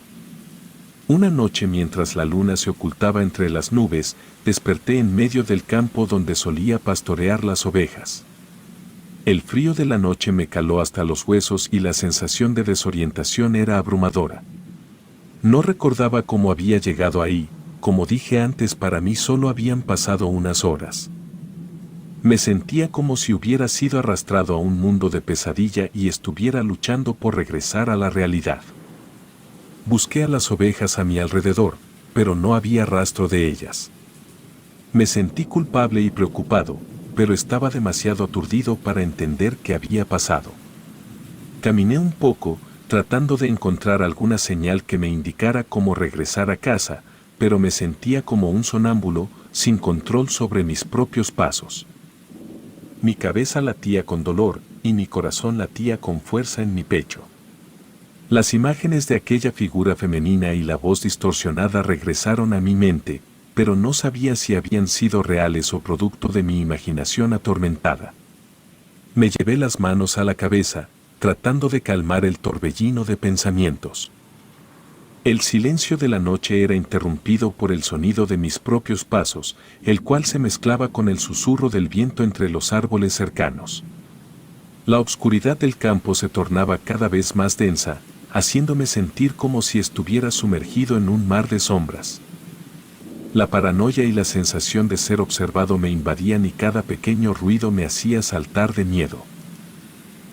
Una noche, mientras la luna se ocultaba entre las nubes, desperté en medio del campo donde solía pastorear las ovejas. El frío de la noche me caló hasta los huesos y la sensación de desorientación era abrumadora. No recordaba cómo había llegado ahí. Como dije antes, para mí solo habían pasado unas horas. Me sentía como si hubiera sido arrastrado a un mundo de pesadilla y estuviera luchando por regresar a la realidad. Busqué a las ovejas a mi alrededor, pero no había rastro de ellas. Me sentí culpable y preocupado, pero estaba demasiado aturdido para entender qué había pasado. Caminé un poco, tratando de encontrar alguna señal que me indicara cómo regresar a casa, pero me sentía como un sonámbulo, sin control sobre mis propios pasos. Mi cabeza latía con dolor y mi corazón latía con fuerza en mi pecho. Las imágenes de aquella figura femenina y la voz distorsionada regresaron a mi mente, pero no sabía si habían sido reales o producto de mi imaginación atormentada. Me llevé las manos a la cabeza, tratando de calmar el torbellino de pensamientos. El silencio de la noche era interrumpido por el sonido de mis propios pasos, el cual se mezclaba con el susurro del viento entre los árboles cercanos. La oscuridad del campo se tornaba cada vez más densa, haciéndome sentir como si estuviera sumergido en un mar de sombras. La paranoia y la sensación de ser observado me invadían y cada pequeño ruido me hacía saltar de miedo.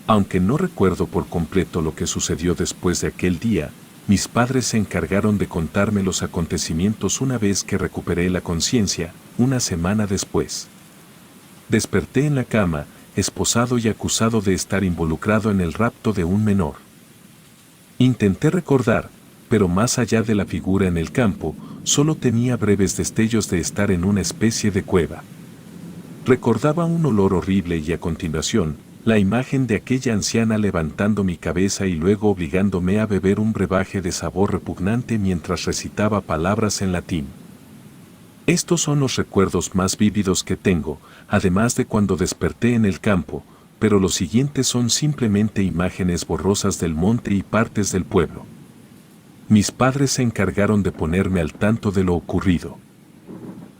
Aunque no recuerdo por completo lo que sucedió después de aquel día, mis padres se encargaron de contarme los acontecimientos una vez que recuperé la conciencia, una semana después. Desperté en la cama, esposado y acusado de estar involucrado en el rapto de un menor. Intenté recordar, pero más allá de la figura en el campo, solo tenía breves destellos de estar en una especie de cueva. Recordaba un olor horrible y a continuación, la imagen de aquella anciana levantando mi cabeza y luego obligándome a beber un brebaje de sabor repugnante mientras recitaba palabras en latín. Estos son los recuerdos más vívidos que tengo, además de cuando desperté en el campo, pero los siguientes son simplemente imágenes borrosas del monte y partes del pueblo. Mis padres se encargaron de ponerme al tanto de lo ocurrido.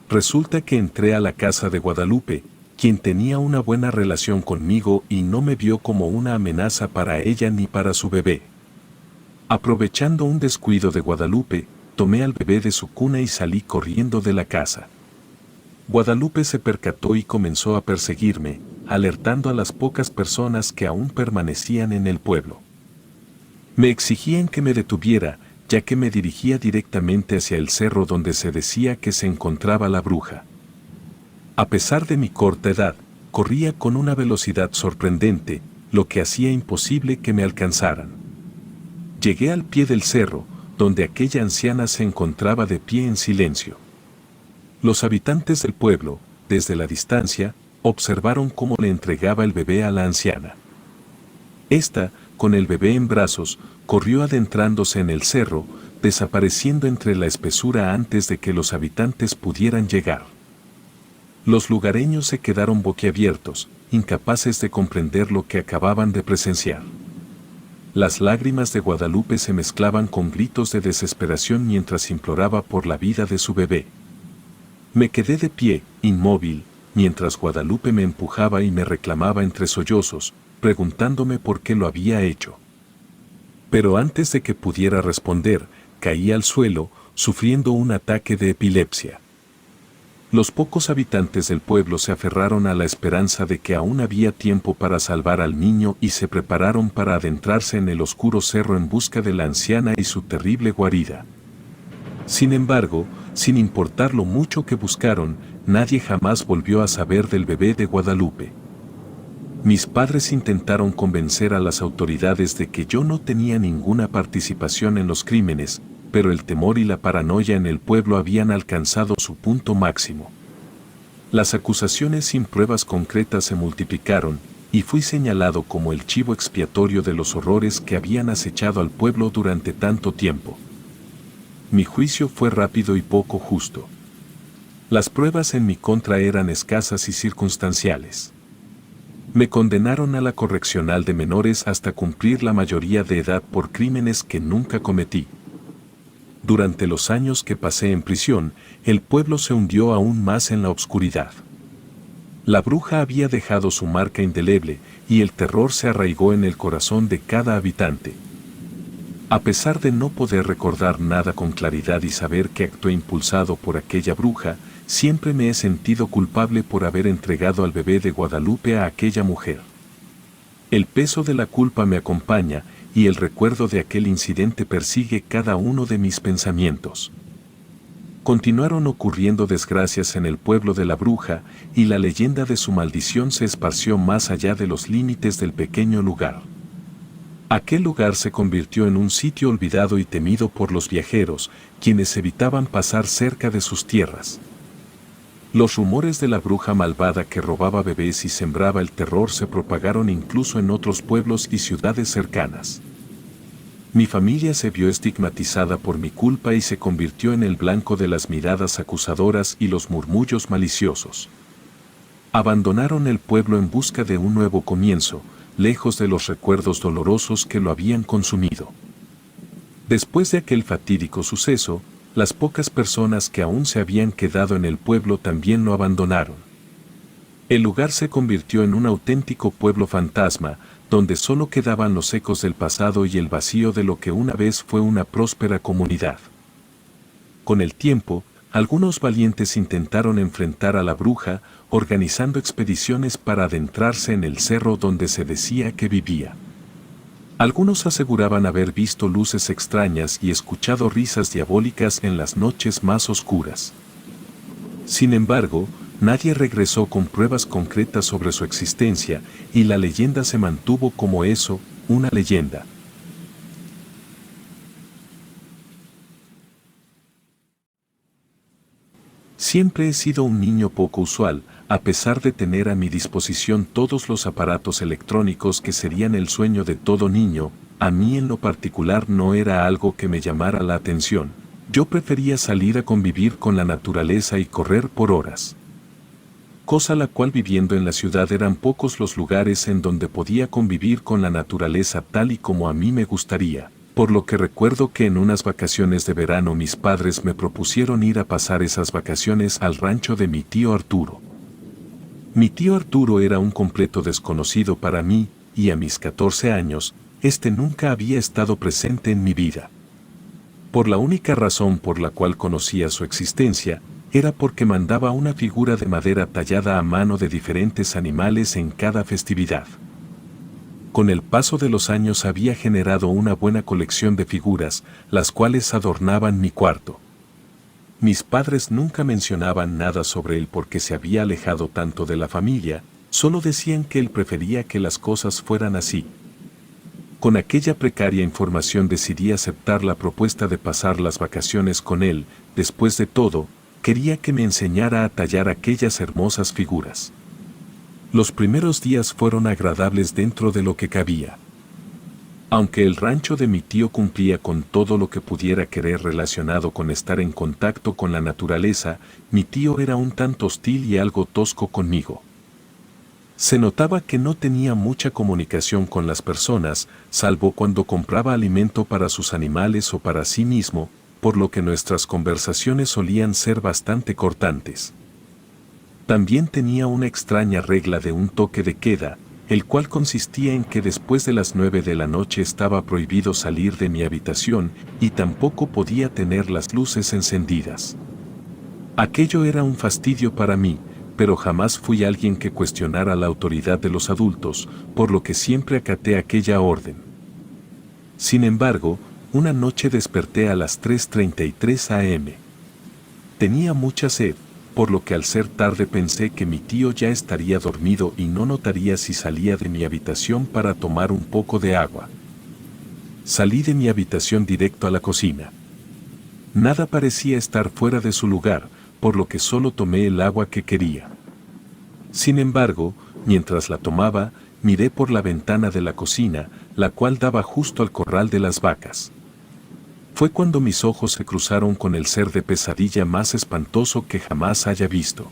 Resulta que entré a la casa de Guadalupe, quien tenía una buena relación conmigo y no me vio como una amenaza para ella ni para su bebé. Aprovechando un descuido de Guadalupe, tomé al bebé de su cuna y salí corriendo de la casa. Guadalupe se percató y comenzó a perseguirme, alertando a las pocas personas que aún permanecían en el pueblo. Me exigían que me detuviera, ya que me dirigía directamente hacia el cerro donde se decía que se encontraba la bruja. A pesar de mi corta edad, corría con una velocidad sorprendente, lo que hacía imposible que me alcanzaran. Llegué al pie del cerro, donde aquella anciana se encontraba de pie en silencio. Los habitantes del pueblo, desde la distancia, observaron cómo le entregaba el bebé a la anciana. Esta, con el bebé en brazos, corrió adentrándose en el cerro, desapareciendo entre la espesura antes de que los habitantes pudieran llegar. Los lugareños se quedaron boquiabiertos, incapaces de comprender lo que acababan de presenciar. Las lágrimas de Guadalupe se mezclaban con gritos de desesperación mientras imploraba por la vida de su bebé. Me quedé de pie, inmóvil, mientras Guadalupe me empujaba y me reclamaba entre sollozos, preguntándome por qué lo había hecho. Pero antes de que pudiera responder, caí al suelo, sufriendo un ataque de epilepsia. Los pocos habitantes del pueblo se aferraron a la esperanza de que aún había tiempo para salvar al niño y se prepararon para adentrarse en el oscuro cerro en busca de la anciana y su terrible guarida. Sin embargo, sin importar lo mucho que buscaron, nadie jamás volvió a saber del bebé de Guadalupe. Mis padres intentaron convencer a las autoridades de que yo no tenía ninguna participación en los crímenes, pero el temor y la paranoia en el pueblo habían alcanzado su punto máximo. Las acusaciones sin pruebas concretas se multiplicaron, y fui señalado como el chivo expiatorio de los horrores que habían acechado al pueblo durante tanto tiempo. Mi juicio fue rápido y poco justo. Las pruebas en mi contra eran escasas y circunstanciales. Me condenaron a la correccional de menores hasta cumplir la mayoría de edad por crímenes que nunca cometí. Durante los años que pasé en prisión, el pueblo se hundió aún más en la oscuridad. La bruja había dejado su marca indeleble y el terror se arraigó en el corazón de cada habitante. A pesar de no poder recordar nada con claridad y saber que actué impulsado por aquella bruja, siempre me he sentido culpable por haber entregado al bebé de Guadalupe a aquella mujer. El peso de la culpa me acompaña y el recuerdo de aquel incidente persigue cada uno de mis pensamientos. Continuaron ocurriendo desgracias en el pueblo de la bruja y la leyenda de su maldición se esparció más allá de los límites del pequeño lugar. Aquel lugar se convirtió en un sitio olvidado y temido por los viajeros, quienes evitaban pasar cerca de sus tierras. Los rumores de la bruja malvada que robaba bebés y sembraba el terror se propagaron incluso en otros pueblos y ciudades cercanas. Mi familia se vio estigmatizada por mi culpa y se convirtió en el blanco de las miradas acusadoras y los murmullos maliciosos. Abandonaron el pueblo en busca de un nuevo comienzo, lejos de los recuerdos dolorosos que lo habían consumido. Después de aquel fatídico suceso, las pocas personas que aún se habían quedado en el pueblo también lo abandonaron. El lugar se convirtió en un auténtico pueblo fantasma, donde solo quedaban los ecos del pasado y el vacío de lo que una vez fue una próspera comunidad. Con el tiempo, algunos valientes intentaron enfrentar a la bruja, organizando expediciones para adentrarse en el cerro donde se decía que vivía. Algunos aseguraban haber visto luces extrañas y escuchado risas diabólicas en las noches más oscuras. Sin embargo, nadie regresó con pruebas concretas sobre su existencia y la leyenda se mantuvo como eso, una leyenda. Siempre he sido un niño poco usual, a pesar de tener a mi disposición todos los aparatos electrónicos que serían el sueño de todo niño. A mí en lo particular no era algo que me llamara la atención. Yo prefería salir a convivir con la naturaleza y correr por horas. Cosa la cual viviendo en la ciudad eran pocos los lugares en donde podía convivir con la naturaleza tal y como a mí me gustaría. Por lo que recuerdo que en unas vacaciones de verano mis padres me propusieron ir a pasar esas vacaciones al rancho de mi tío Arturo. Mi tío Arturo era un completo desconocido para mí, y a mis 14 años, este nunca había estado presente en mi vida. Por la única razón por la cual conocía su existencia, era porque mandaba una figura de madera tallada a mano de diferentes animales en cada festividad. Con el paso de los años había generado una buena colección de figuras, las cuales adornaban mi cuarto. Mis padres nunca mencionaban nada sobre él porque se había alejado tanto de la familia, solo decían que él prefería que las cosas fueran así. Con aquella precaria información decidí aceptar la propuesta de pasar las vacaciones con él. Después de todo, quería que me enseñara a tallar aquellas hermosas figuras. Los primeros días fueron agradables dentro de lo que cabía. Aunque el rancho de mi tío cumplía con todo lo que pudiera querer relacionado con estar en contacto con la naturaleza, mi tío era un tanto hostil y algo tosco conmigo. Se notaba que no tenía mucha comunicación con las personas, salvo cuando compraba alimento para sus animales o para sí mismo, por lo que nuestras conversaciones solían ser bastante cortantes. También tenía una extraña regla de un toque de queda, el cual consistía en que después de las 9 de la noche estaba prohibido salir de mi habitación y tampoco podía tener las luces encendidas. Aquello era un fastidio para mí, pero jamás fui alguien que cuestionara la autoridad de los adultos, por lo que siempre acaté aquella orden. Sin embargo, una noche desperté a las 3:33 am. Tenía mucha sed, por lo que al ser tarde pensé que mi tío ya estaría dormido y no notaría si salía de mi habitación para tomar un poco de agua. Salí de mi habitación directo a la cocina. Nada parecía estar fuera de su lugar, por lo que solo tomé el agua que quería. Sin embargo, mientras la tomaba, miré por la ventana de la cocina, la cual daba justo al corral de las vacas. Fue cuando mis ojos se cruzaron con el ser de pesadilla más espantoso que jamás haya visto.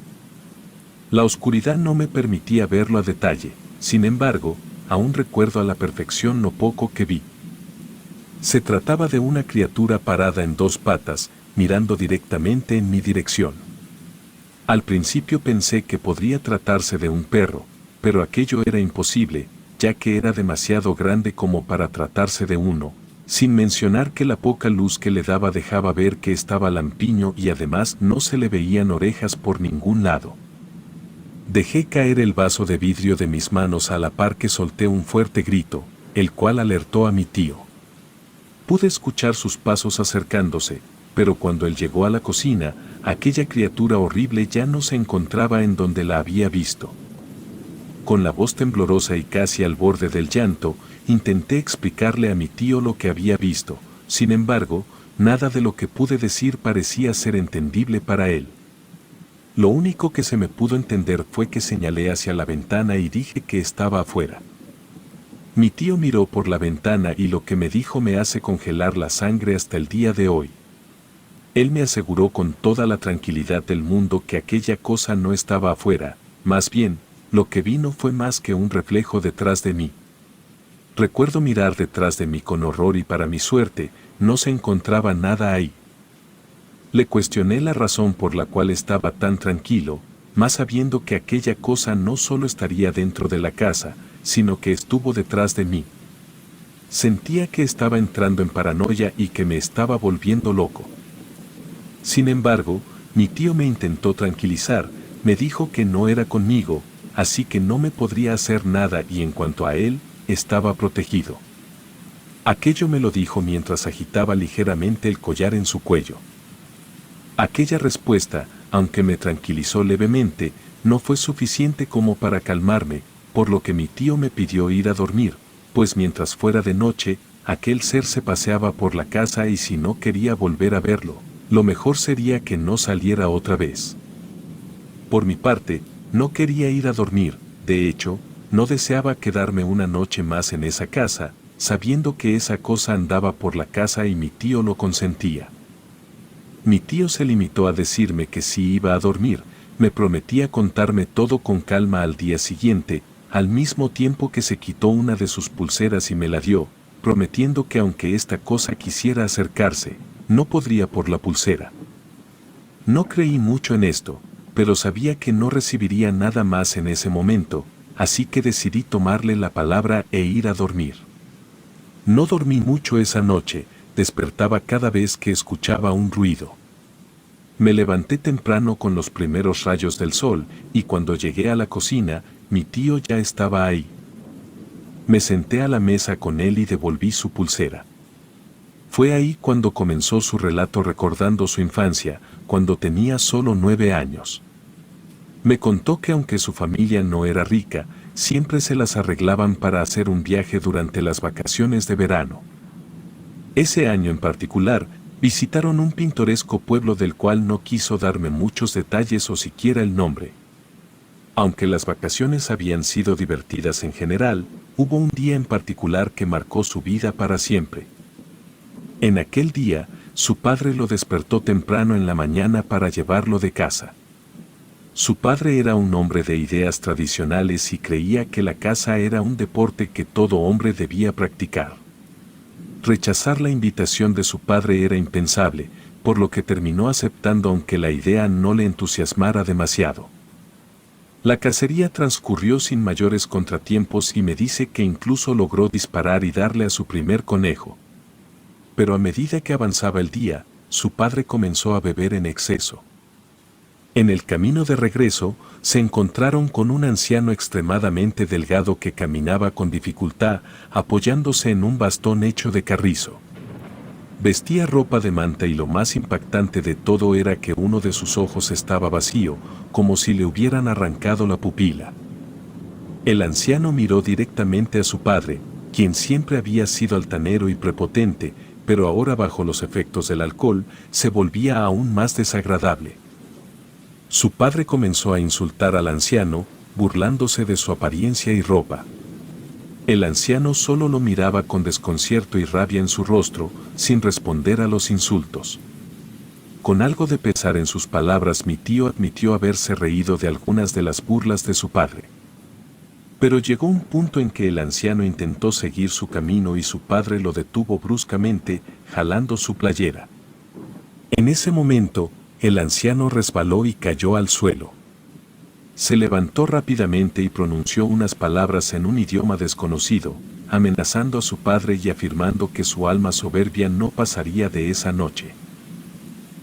La oscuridad no me permitía verlo a detalle, sin embargo, aún recuerdo a la perfección lo poco que vi. Se trataba de una criatura parada en dos patas, mirando directamente en mi dirección. Al principio pensé que podría tratarse de un perro, pero aquello era imposible, ya que era demasiado grande como para tratarse de uno, sin mencionar que la poca luz que le daba dejaba ver que estaba lampiño y además no se le veían orejas por ningún lado. Dejé caer el vaso de vidrio de mis manos a la par que solté un fuerte grito, el cual alertó a mi tío. Pude escuchar sus pasos acercándose, pero cuando él llegó a la cocina, aquella criatura horrible ya no se encontraba en donde la había visto. Con la voz temblorosa y casi al borde del llanto, intenté explicarle a mi tío lo que había visto, sin embargo, nada de lo que pude decir parecía ser entendible para él. Lo único que se me pudo entender fue que señalé hacia la ventana y dije que estaba afuera. Mi tío miró por la ventana y lo que me dijo me hace congelar la sangre hasta el día de hoy. Él me aseguró con toda la tranquilidad del mundo que aquella cosa no estaba afuera, más bien, lo que vi no fue más que un reflejo detrás de mí. Recuerdo mirar detrás de mí con horror y para mi suerte, no se encontraba nada ahí. Le cuestioné la razón por la cual estaba tan tranquilo, más sabiendo que aquella cosa no solo estaría dentro de la casa, sino que estuvo detrás de mí. Sentía que estaba entrando en paranoia y que me estaba volviendo loco. Sin embargo, mi tío me intentó tranquilizar, me dijo que no era conmigo, así que no me podría hacer nada y en cuanto a él, estaba protegido. Aquello me lo dijo mientras agitaba ligeramente el collar en su cuello. Aquella respuesta, aunque me tranquilizó levemente, no fue suficiente como para calmarme, por lo que mi tío me pidió ir a dormir, pues mientras fuera de noche, aquel ser se paseaba por la casa y si no quería volver a verlo, lo mejor sería que no saliera otra vez. Por mi parte, no quería ir a dormir, de hecho, no deseaba quedarme una noche más en esa casa, sabiendo que esa cosa andaba por la casa y mi tío lo consentía. Mi tío se limitó a decirme que si iba a dormir, me prometía contarme todo con calma al día siguiente, al mismo tiempo que se quitó una de sus pulseras y me la dio, prometiendo que aunque esta cosa quisiera acercarse, no podría por la pulsera. No creí mucho en esto, pero sabía que no recibiría nada más en ese momento, así que decidí tomarle la palabra e ir a dormir. No dormí mucho esa noche, despertaba cada vez que escuchaba un ruido. Me levanté temprano con los primeros rayos del sol, y cuando llegué a la cocina, mi tío ya estaba ahí. Me senté a la mesa con él y devolví su pulsera. Fue ahí cuando comenzó su relato recordando su infancia, cuando tenía solo 9 años. Me contó que aunque su familia no era rica, siempre se las arreglaban para hacer un viaje durante las vacaciones de verano. Ese año en particular, visitaron un pintoresco pueblo del cual no quiso darme muchos detalles o siquiera el nombre. Aunque las vacaciones habían sido divertidas en general, hubo un día en particular que marcó su vida para siempre. En aquel día, su padre lo despertó temprano en la mañana para llevarlo de casa. Su padre era un hombre de ideas tradicionales y creía que la caza era un deporte que todo hombre debía practicar. Rechazar la invitación de su padre era impensable, por lo que terminó aceptando aunque la idea no le entusiasmara demasiado. La cacería transcurrió sin mayores contratiempos y me dice que incluso logró disparar y darle a su primer conejo. Pero a medida que avanzaba el día, su padre comenzó a beber en exceso. En el camino de regreso, se encontraron con un anciano extremadamente delgado que caminaba con dificultad, apoyándose en un bastón hecho de carrizo. Vestía ropa de manta y lo más impactante de todo era que uno de sus ojos estaba vacío, como si le hubieran arrancado la pupila. El anciano miró directamente a su padre, quien siempre había sido altanero y prepotente, pero ahora bajo los efectos del alcohol, se volvía aún más desagradable. Su padre comenzó a insultar al anciano, burlándose de su apariencia y ropa. El anciano solo lo miraba con desconcierto y rabia en su rostro, sin responder a los insultos. Con algo de pesar en sus palabras, mi tío admitió haberse reído de algunas de las burlas de su padre. Pero llegó un punto en que el anciano intentó seguir su camino y su padre lo detuvo bruscamente, jalando su playera. En ese momento, el anciano resbaló y cayó al suelo. Se levantó rápidamente y pronunció unas palabras en un idioma desconocido, amenazando a su padre y afirmando que su alma soberbia no pasaría de esa noche.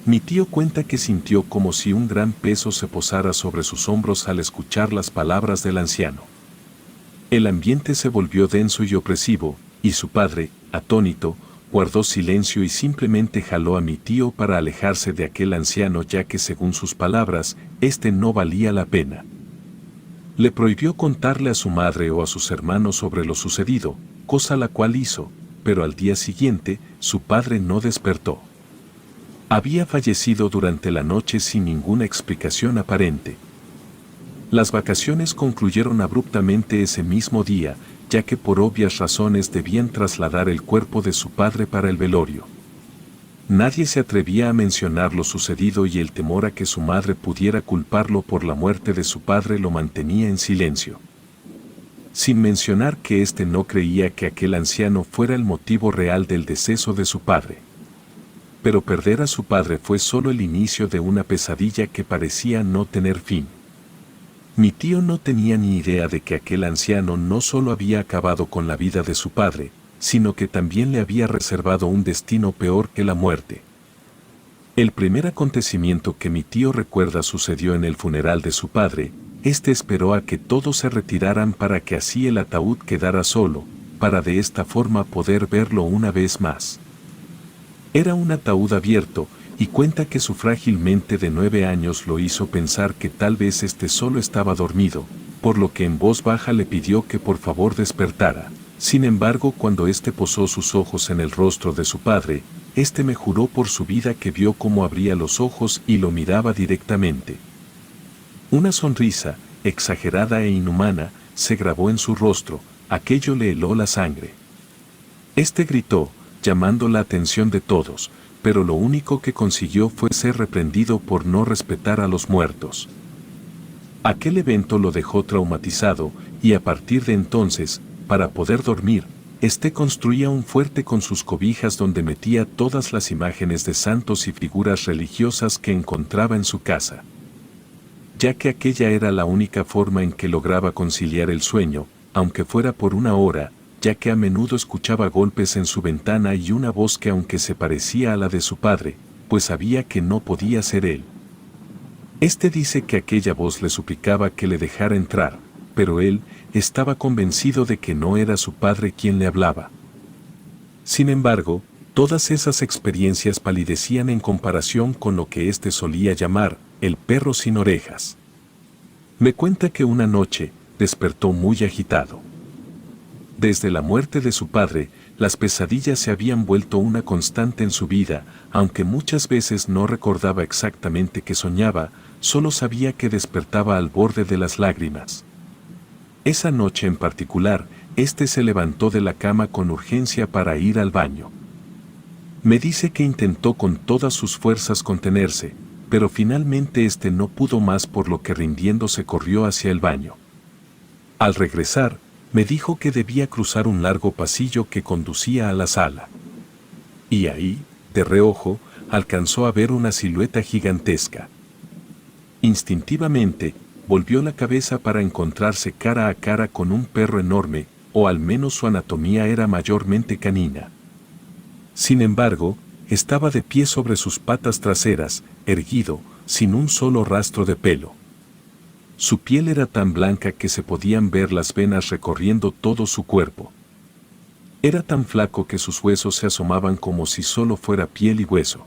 Mi tío cuenta que sintió como si un gran peso se posara sobre sus hombros al escuchar las palabras del anciano. El ambiente se volvió denso y opresivo, y su padre, atónito, guardó silencio y simplemente jaló a mi tío para alejarse de aquel anciano, ya que según sus palabras, este no valía la pena. Le prohibió contarle a su madre o a sus hermanos sobre lo sucedido, cosa la cual hizo, pero al día siguiente, su padre no despertó. Había fallecido durante la noche sin ninguna explicación aparente. Las vacaciones concluyeron abruptamente ese mismo día, ya que por obvias razones debían trasladar el cuerpo de su padre para el velorio. Nadie se atrevía a mencionar lo sucedido y el temor a que su madre pudiera culparlo por la muerte de su padre lo mantenía en silencio. Sin mencionar que éste no creía que aquel anciano fuera el motivo real del deceso de su padre. Pero perder a su padre fue solo el inicio de una pesadilla que parecía no tener fin. Mi tío no tenía ni idea de que aquel anciano no solo había acabado con la vida de su padre, sino que también le había reservado un destino peor que la muerte. El primer acontecimiento que mi tío recuerda sucedió en el funeral de su padre. Este esperó a que todos se retiraran para que así el ataúd quedara solo, para de esta forma poder verlo una vez más. Era un ataúd abierto, y cuenta que su frágil mente de 9 años lo hizo pensar que tal vez este solo estaba dormido, por lo que en voz baja le pidió que por favor despertara. Sin embargo, cuando éste posó sus ojos en el rostro de su padre, éste me juró por su vida que vio cómo abría los ojos y lo miraba directamente. Una sonrisa, exagerada e inhumana, se grabó en su rostro, aquello le heló la sangre. Este gritó, llamando la atención de todos, pero lo único que consiguió fue ser reprendido por no respetar a los muertos. Aquel evento lo dejó traumatizado, y a partir de entonces, para poder dormir, construía un fuerte con sus cobijas donde metía todas las imágenes de santos y figuras religiosas que encontraba en su casa. Ya que aquella era la única forma en que lograba conciliar el sueño, aunque fuera por una hora, ya que a menudo escuchaba golpes en su ventana y una voz que aunque se parecía a la de su padre, pues sabía que no podía ser él. Este dice que aquella voz le suplicaba que le dejara entrar, pero él estaba convencido de que no era su padre quien le hablaba. Sin embargo, todas esas experiencias palidecían en comparación con lo que éste solía llamar el perro sin orejas. Me cuenta que una noche despertó muy agitado. Desde la muerte de su padre, las pesadillas se habían vuelto una constante en su vida, aunque muchas veces no recordaba exactamente qué soñaba, solo sabía que despertaba al borde de las lágrimas. Esa noche en particular, se levantó de la cama con urgencia para ir al baño. Me dice que intentó con todas sus fuerzas contenerse, pero finalmente no pudo más, por lo que rindiéndose corrió hacia el baño. Al regresar, me dijo que debía cruzar un largo pasillo que conducía a la sala. Y ahí, de reojo, alcanzó a ver una silueta gigantesca. Instintivamente, volvió la cabeza para encontrarse cara a cara con un perro enorme, o al menos su anatomía era mayormente canina. Sin embargo, estaba de pie sobre sus patas traseras, erguido, sin un solo rastro de pelo. Su piel era tan blanca que se podían ver las venas recorriendo todo su cuerpo. Era tan flaco que sus huesos se asomaban como si solo fuera piel y hueso.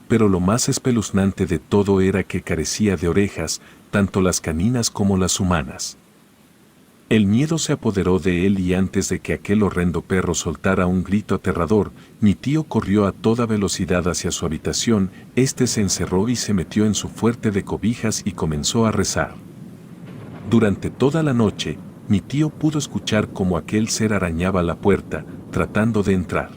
Pero lo más espeluznante de todo era que carecía de orejas, tanto las caninas como las humanas. El miedo se apoderó de él y antes de que aquel horrendo perro soltara un grito aterrador, mi tío corrió a toda velocidad hacia su habitación. Se encerró y se metió en su fuerte de cobijas y comenzó a rezar. Durante toda la noche, mi tío pudo escuchar cómo aquel ser arañaba la puerta, tratando de entrar.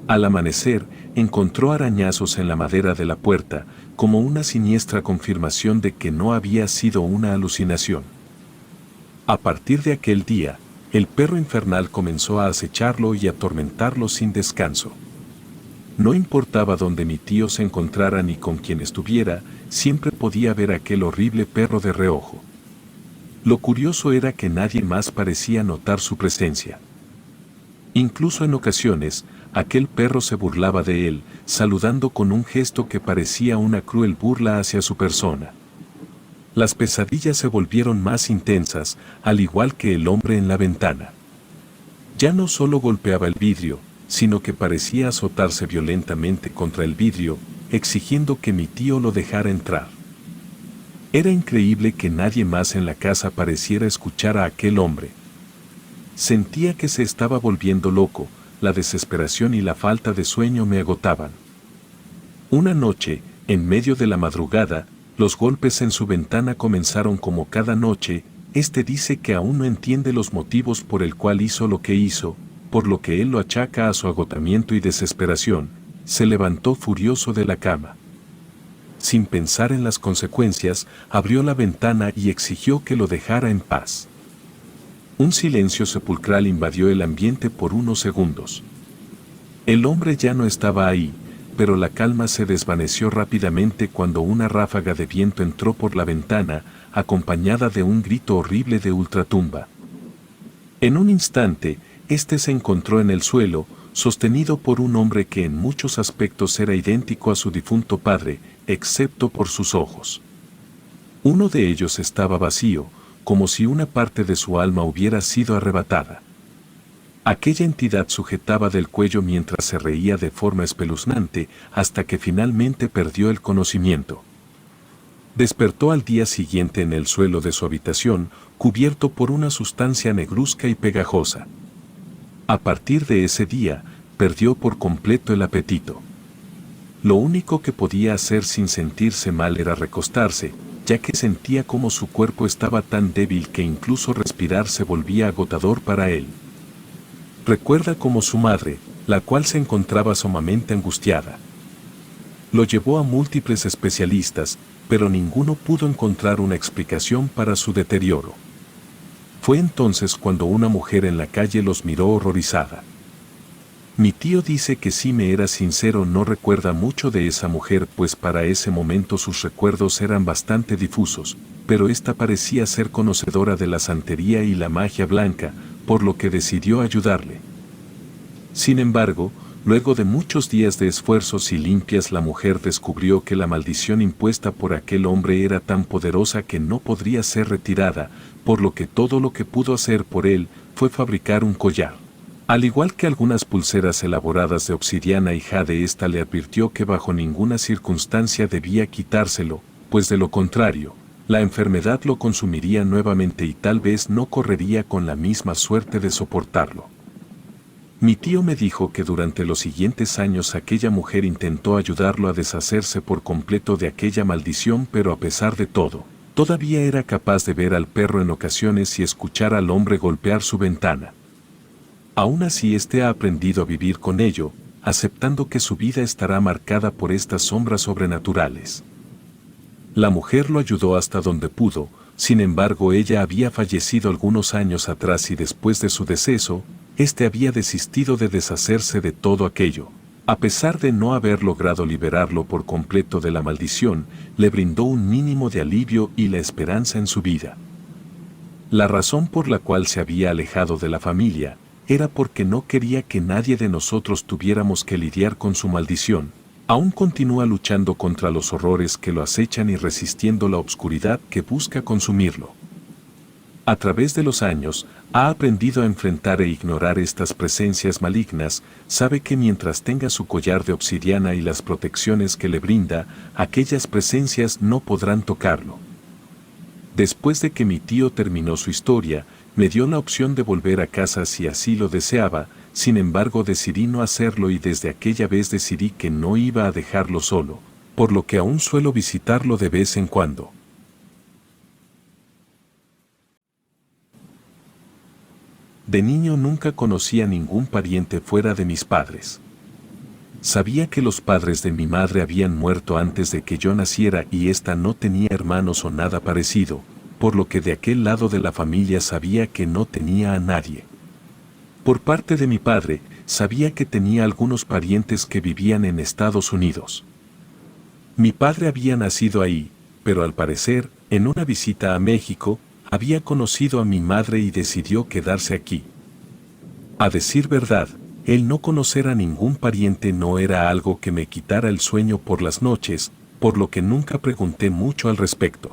Al amanecer, encontró arañazos en la madera de la puerta, como una siniestra confirmación de que no había sido una alucinación. A partir de aquel día, el perro infernal comenzó a acecharlo y atormentarlo sin descanso. No importaba dónde mi tío se encontrara ni con quién estuviera, siempre podía ver aquel horrible perro de reojo. Lo curioso era que nadie más parecía notar su presencia. Incluso en ocasiones, aquel perro se burlaba de él, saludando con un gesto que parecía una cruel burla hacia su persona. Las pesadillas se volvieron más intensas, al igual que el hombre en la ventana. Ya no solo golpeaba el vidrio, sino que parecía azotarse violentamente contra el vidrio, exigiendo que mi tío lo dejara entrar. Era increíble que nadie más en la casa pareciera escuchar a aquel hombre. Sentía que se estaba volviendo loco, la desesperación y la falta de sueño me agotaban. Una noche, en medio de la madrugada, los golpes en su ventana comenzaron como cada noche. Dice que aún no entiende los motivos por el cual hizo lo que hizo, por lo que él lo achaca a su agotamiento y desesperación. Se levantó furioso de la cama. Sin pensar en las consecuencias, abrió la ventana y exigió que lo dejara en paz. Un silencio sepulcral invadió el ambiente por unos segundos. El hombre ya no estaba ahí, pero la calma se desvaneció rápidamente cuando una ráfaga de viento entró por la ventana, acompañada de un grito horrible de ultratumba. En un instante, se encontró en el suelo, sostenido por un hombre que en muchos aspectos era idéntico a su difunto padre, excepto por sus ojos. Uno de ellos estaba vacío, como si una parte de su alma hubiera sido arrebatada. Aquella entidad sujetaba del cuello mientras se reía de forma espeluznante, hasta que finalmente perdió el conocimiento. Despertó al día siguiente en el suelo de su habitación, cubierto por una sustancia negruzca y pegajosa. A partir de ese día, perdió por completo el apetito. Lo único que podía hacer sin sentirse mal era recostarse, ya que sentía como su cuerpo estaba tan débil que incluso respirar se volvía agotador para él. Recuerda como su madre, la cual se encontraba sumamente angustiada. Lo llevó a múltiples especialistas, pero ninguno pudo encontrar una explicación para su deterioro. Fue entonces cuando una mujer en la calle los miró horrorizada. Mi tío dice que si me era sincero no recuerda mucho de esa mujer, pues para ese momento sus recuerdos eran bastante difusos, pero esta parecía ser conocedora de la santería y la magia blanca, por lo que decidió ayudarle. Sin embargo, luego de muchos días de esfuerzos y limpias, la mujer descubrió que la maldición impuesta por aquel hombre era tan poderosa que no podría ser retirada, por lo que todo lo que pudo hacer por él fue fabricar un collar. Al igual que algunas pulseras elaboradas de obsidiana y jade, le advirtió que bajo ninguna circunstancia debía quitárselo, pues de lo contrario, la enfermedad lo consumiría nuevamente y tal vez no correría con la misma suerte de soportarlo. Mi tío me dijo que durante los siguientes años aquella mujer intentó ayudarlo a deshacerse por completo de aquella maldición, pero a pesar de todo, todavía era capaz de ver al perro en ocasiones y escuchar al hombre golpear su ventana. Aún así ha aprendido a vivir con ello, aceptando que su vida estará marcada por estas sombras sobrenaturales. La mujer lo ayudó hasta donde pudo, sin embargo ella había fallecido algunos años atrás y después de su deceso, había desistido de deshacerse de todo aquello. A pesar de no haber logrado liberarlo por completo de la maldición, le brindó un mínimo de alivio y la esperanza en su vida. La razón por la cual se había alejado de la familia era porque no quería que nadie de nosotros tuviéramos que lidiar con su maldición. Aún continúa luchando contra los horrores que lo acechan y resistiendo la oscuridad que busca consumirlo. A través de los años, ha aprendido a enfrentar e ignorar estas presencias malignas, sabe que mientras tenga su collar de obsidiana y las protecciones que le brinda, aquellas presencias no podrán tocarlo. Después de que mi tío terminó su historia, me dio la opción de volver a casa si así lo deseaba, sin embargo decidí no hacerlo y desde aquella vez decidí que no iba a dejarlo solo, por lo que aún suelo visitarlo de vez en cuando. De niño nunca conocí a ningún pariente fuera de mis padres. Sabía que los padres de mi madre habían muerto antes de que yo naciera y ésta no tenía hermanos o nada parecido, por lo que de aquel lado de la familia sabía que no tenía a nadie. Por parte de mi padre, sabía que tenía algunos parientes que vivían en Estados Unidos. Mi padre había nacido ahí, pero al parecer, en una visita a México, había conocido a mi madre y decidió quedarse aquí. A decir verdad, el no conocer a ningún pariente no era algo que me quitara el sueño por las noches, por lo que nunca pregunté mucho al respecto.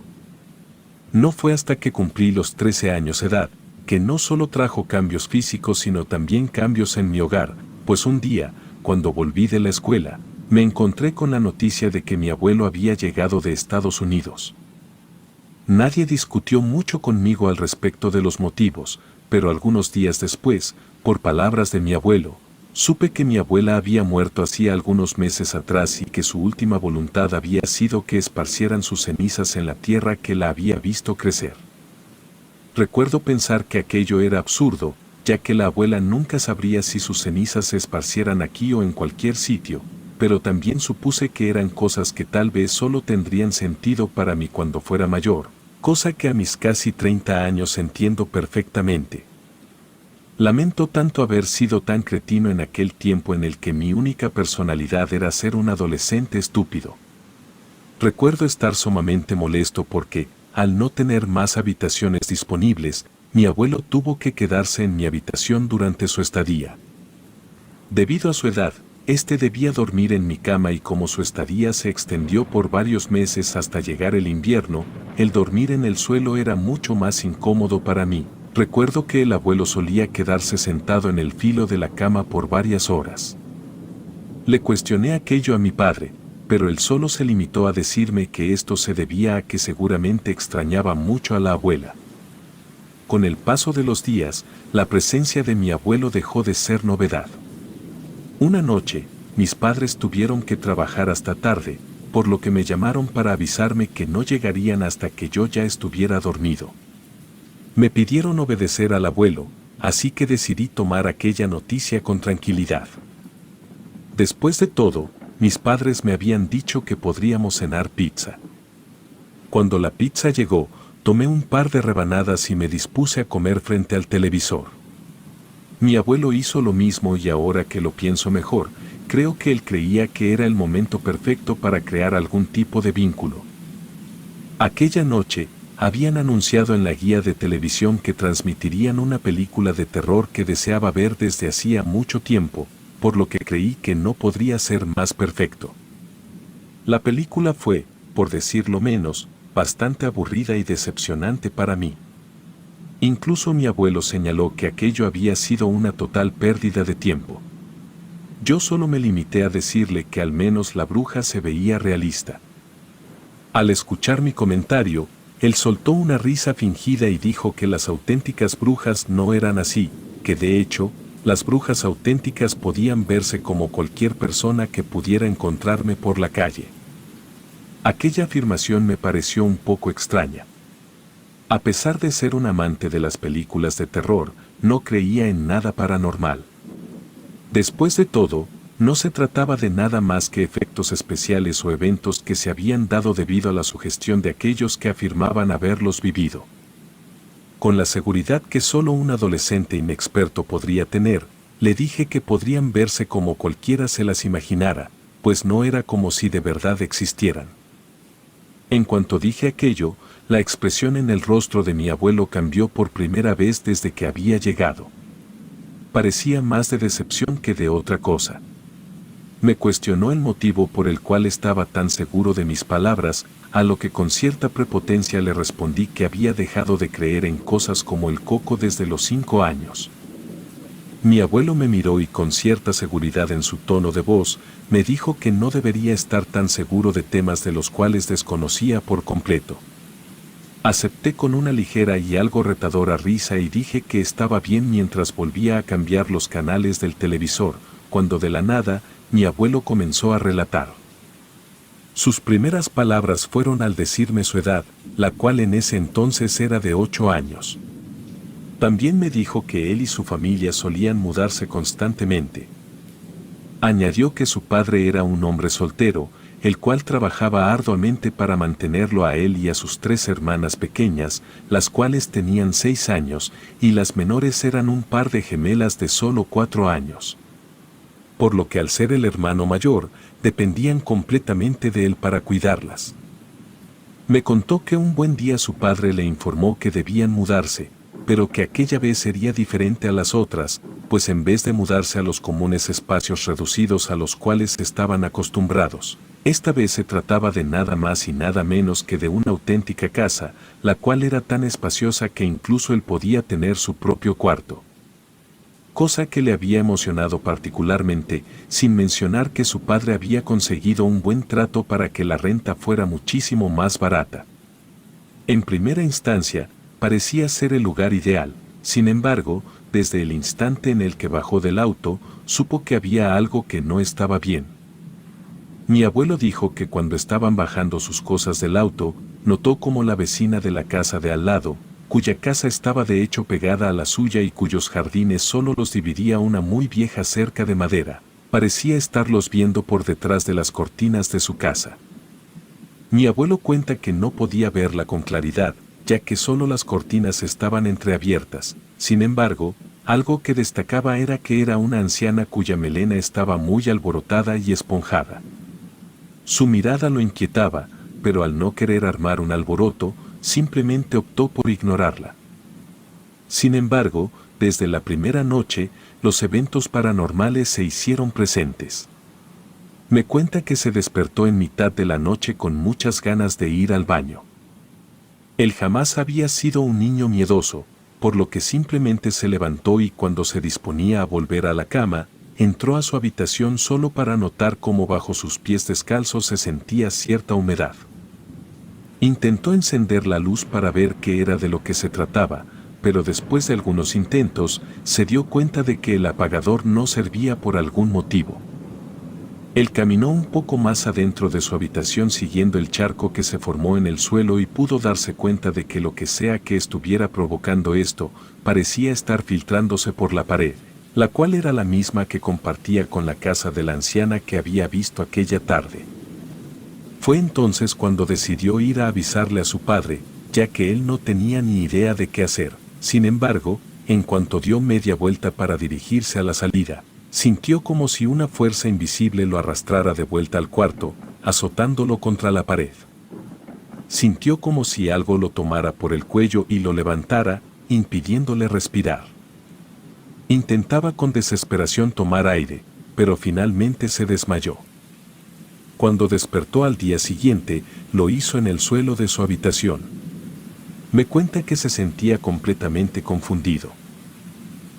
No fue hasta que cumplí los 13 años de edad, que no solo trajo cambios físicos sino también cambios en mi hogar, pues un día, cuando volví de la escuela, me encontré con la noticia de que mi abuelo había llegado de Estados Unidos. Nadie discutió mucho conmigo al respecto de los motivos, pero algunos días después, por palabras de mi abuelo, supe que mi abuela había muerto hacía algunos meses atrás y que su última voluntad había sido que esparcieran sus cenizas en la tierra que la había visto crecer. Recuerdo pensar que aquello era absurdo, ya que la abuela nunca sabría si sus cenizas se esparcieran aquí o en cualquier sitio, pero también supuse que eran cosas que tal vez solo tendrían sentido para mí cuando fuera mayor, cosa que a mis casi 30 años entiendo perfectamente. Lamento tanto haber sido tan cretino en aquel tiempo en el que mi única personalidad era ser un adolescente estúpido. Recuerdo estar sumamente molesto porque, al no tener más habitaciones disponibles, mi abuelo tuvo que quedarse en mi habitación durante su estadía. Debido a su edad, este debía dormir en mi cama y como su estadía se extendió por varios meses hasta llegar el invierno, el dormir en el suelo era mucho más incómodo para mí. Recuerdo que el abuelo solía quedarse sentado en el filo de la cama por varias horas. Le cuestioné aquello a mi padre, pero él solo se limitó a decirme que esto se debía a que seguramente extrañaba mucho a la abuela. Con el paso de los días, la presencia de mi abuelo dejó de ser novedad. Una noche, mis padres tuvieron que trabajar hasta tarde, por lo que me llamaron para avisarme que no llegarían hasta que yo ya estuviera dormido. Me pidieron obedecer al abuelo, así que decidí tomar aquella noticia con tranquilidad. Después de todo, mis padres me habían dicho que podríamos cenar pizza. Cuando la pizza llegó, tomé un par de rebanadas y me dispuse a comer frente al televisor. Mi abuelo hizo lo mismo y ahora que lo pienso mejor, creo que él creía que era el momento perfecto para crear algún tipo de vínculo. Aquella noche, habían anunciado en la guía de televisión que transmitirían una película de terror que deseaba ver desde hacía mucho tiempo, por lo que creí que no podría ser más perfecto. La película fue, por decirlo menos, bastante aburrida y decepcionante para mí. Incluso mi abuelo señaló que aquello había sido una total pérdida de tiempo. Yo solo me limité a decirle que al menos la bruja se veía realista. Al escuchar mi comentario, él soltó una risa fingida y dijo que las auténticas brujas no eran así, que de hecho, las brujas auténticas podían verse como cualquier persona que pudiera encontrarme por la calle. Aquella afirmación me pareció un poco extraña. A pesar de ser un amante de las películas de terror, no creía en nada paranormal. Después de todo, no se trataba de nada más que efectos especiales o eventos que se habían dado debido a la sugestión de aquellos que afirmaban haberlos vivido. Con la seguridad que solo un adolescente inexperto podría tener, le dije que podrían verse como cualquiera se las imaginara, pues no era como si de verdad existieran. En cuanto dije aquello, la expresión en el rostro de mi abuelo cambió por primera vez desde que había llegado. Parecía más de decepción que de otra cosa. Me cuestionó el motivo por el cual estaba tan seguro de mis palabras, a lo que con cierta prepotencia le respondí que había dejado de creer en cosas como el coco desde los 5 años. Mi abuelo me miró y con cierta seguridad en su tono de voz, me dijo que no debería estar tan seguro de temas de los cuales desconocía por completo. Acepté con una ligera y algo retadora risa y dije que estaba bien mientras volvía a cambiar los canales del televisor, cuando de la nada, mi abuelo comenzó a relatar. Sus primeras palabras fueron al decirme su edad, la cual en ese entonces era de 8 años. También me dijo que él y su familia solían mudarse constantemente. Añadió que su padre era un hombre soltero, el cual trabajaba arduamente para mantenerlo a él y a sus 3 hermanas pequeñas, las cuales tenían 6 años, y las menores eran un par de gemelas de solo 4 años. Por lo que al ser el hermano mayor, dependían completamente de él para cuidarlas. Me contó que un buen día su padre le informó que debían mudarse, pero que aquella vez sería diferente a las otras, pues en vez de mudarse a los comunes espacios reducidos a los cuales estaban acostumbrados, esta vez se trataba de nada más y nada menos que de una auténtica casa, la cual era tan espaciosa que incluso él podía tener su propio cuarto. Cosa que le había emocionado particularmente, sin mencionar que su padre había conseguido un buen trato para que la renta fuera muchísimo más barata. En primera instancia, parecía ser el lugar ideal, sin embargo, desde el instante en el que bajó del auto, supo que había algo que no estaba bien. Mi abuelo dijo que cuando estaban bajando sus cosas del auto, notó como la vecina de la casa de al lado, cuya casa estaba de hecho pegada a la suya y cuyos jardines solo los dividía una muy vieja cerca de madera, parecía estarlos viendo por detrás de las cortinas de su casa. Mi abuelo cuenta que no podía verla con claridad, ya que solo las cortinas estaban entreabiertas. Sin embargo, algo que destacaba era que era una anciana cuya melena estaba muy alborotada y esponjada. Su mirada lo inquietaba, pero al no querer armar un alboroto, simplemente optó por ignorarla. Sin embargo, desde la primera noche, los eventos paranormales se hicieron presentes. Me cuenta que se despertó en mitad de la noche con muchas ganas de ir al baño. Él jamás había sido un niño miedoso, por lo que simplemente se levantó y cuando se disponía a volver a la cama, entró a su habitación solo para notar cómo bajo sus pies descalzos se sentía cierta humedad. Intentó encender la luz para ver qué era de lo que se trataba, pero después de algunos intentos, se dio cuenta de que el apagador no servía por algún motivo. Él caminó un poco más adentro de su habitación siguiendo el charco que se formó en el suelo y pudo darse cuenta de que lo que sea que estuviera provocando esto, parecía estar filtrándose por la pared, la cual era la misma que compartía con la casa de la anciana que había visto aquella tarde. Fue entonces cuando decidió ir a avisarle a su padre, ya que él no tenía ni idea de qué hacer. Sin embargo, en cuanto dio media vuelta para dirigirse a la salida, sintió como si una fuerza invisible lo arrastrara de vuelta al cuarto, azotándolo contra la pared. Sintió como si algo lo tomara por el cuello y lo levantara, impidiéndole respirar. Intentaba con desesperación tomar aire, pero finalmente se desmayó. Cuando despertó al día siguiente, lo hizo en el suelo de su habitación. Me cuenta que se sentía completamente confundido.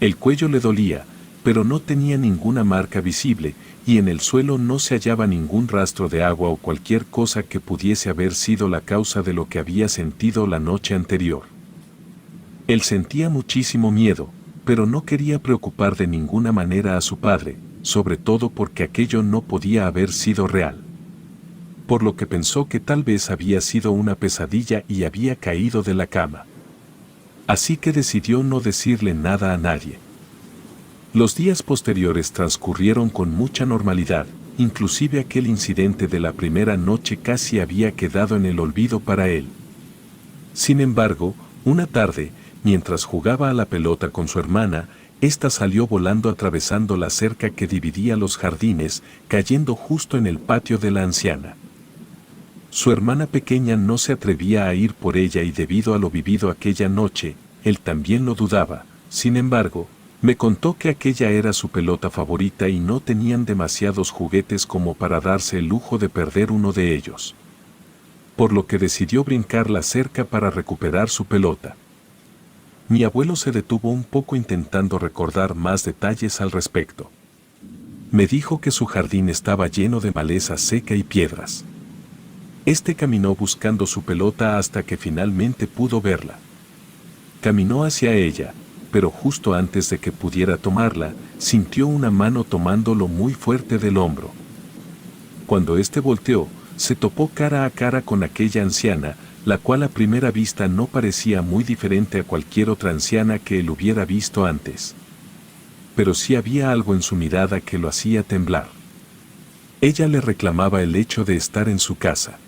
El cuello le dolía, pero no tenía ninguna marca visible, y en el suelo no se hallaba ningún rastro de agua o cualquier cosa que pudiese haber sido la causa de lo que había sentido la noche anterior. Él sentía muchísimo miedo, pero no quería preocupar de ninguna manera a su padre, sobre todo porque aquello no podía haber sido real. Por lo que pensó que tal vez había sido una pesadilla y había caído de la cama. Así que decidió no decirle nada a nadie. Los días posteriores transcurrieron con mucha normalidad, inclusive aquel incidente de la primera noche casi había quedado en el olvido para él. Sin embargo, una tarde, mientras jugaba a la pelota con su hermana, ésta salió volando atravesando la cerca que dividía los jardines, cayendo justo en el patio de la anciana. Su hermana pequeña no se atrevía a ir por ella y debido a lo vivido aquella noche, él también lo dudaba. Sin embargo, me contó que aquella era su pelota favorita y no tenían demasiados juguetes como para darse el lujo de perder uno de ellos. Por lo que decidió brincar la cerca para recuperar su pelota. Mi abuelo se detuvo un poco intentando recordar más detalles al respecto. Me dijo que su jardín estaba lleno de maleza seca y piedras. Este caminó buscando su pelota hasta que finalmente pudo verla. Caminó hacia ella, pero justo antes de que pudiera tomarla, sintió una mano tomándolo muy fuerte del hombro. Cuando éste volteó, se topó cara a cara con aquella anciana, la cual a primera vista no parecía muy diferente a cualquier otra anciana que él hubiera visto antes. Pero sí había algo en su mirada que lo hacía temblar. Ella le reclamaba el hecho de estar en su casa.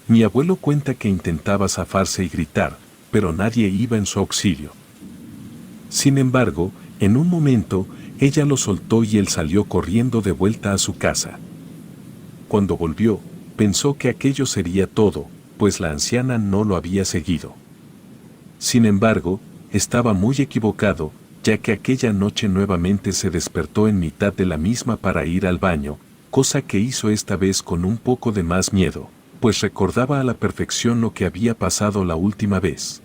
Mi abuelo cuenta que intentaba zafarse y gritar, pero nadie iba en su auxilio. Sin embargo, en un momento, ella lo soltó y él salió corriendo de vuelta a su casa. Cuando volvió, pensó que aquello sería todo, pues la anciana no lo había seguido. Sin embargo, estaba muy equivocado, ya que aquella noche nuevamente se despertó en mitad de la misma para ir al baño, cosa que hizo esta vez con un poco de más miedo, pues recordaba a la perfección lo que había pasado la última vez.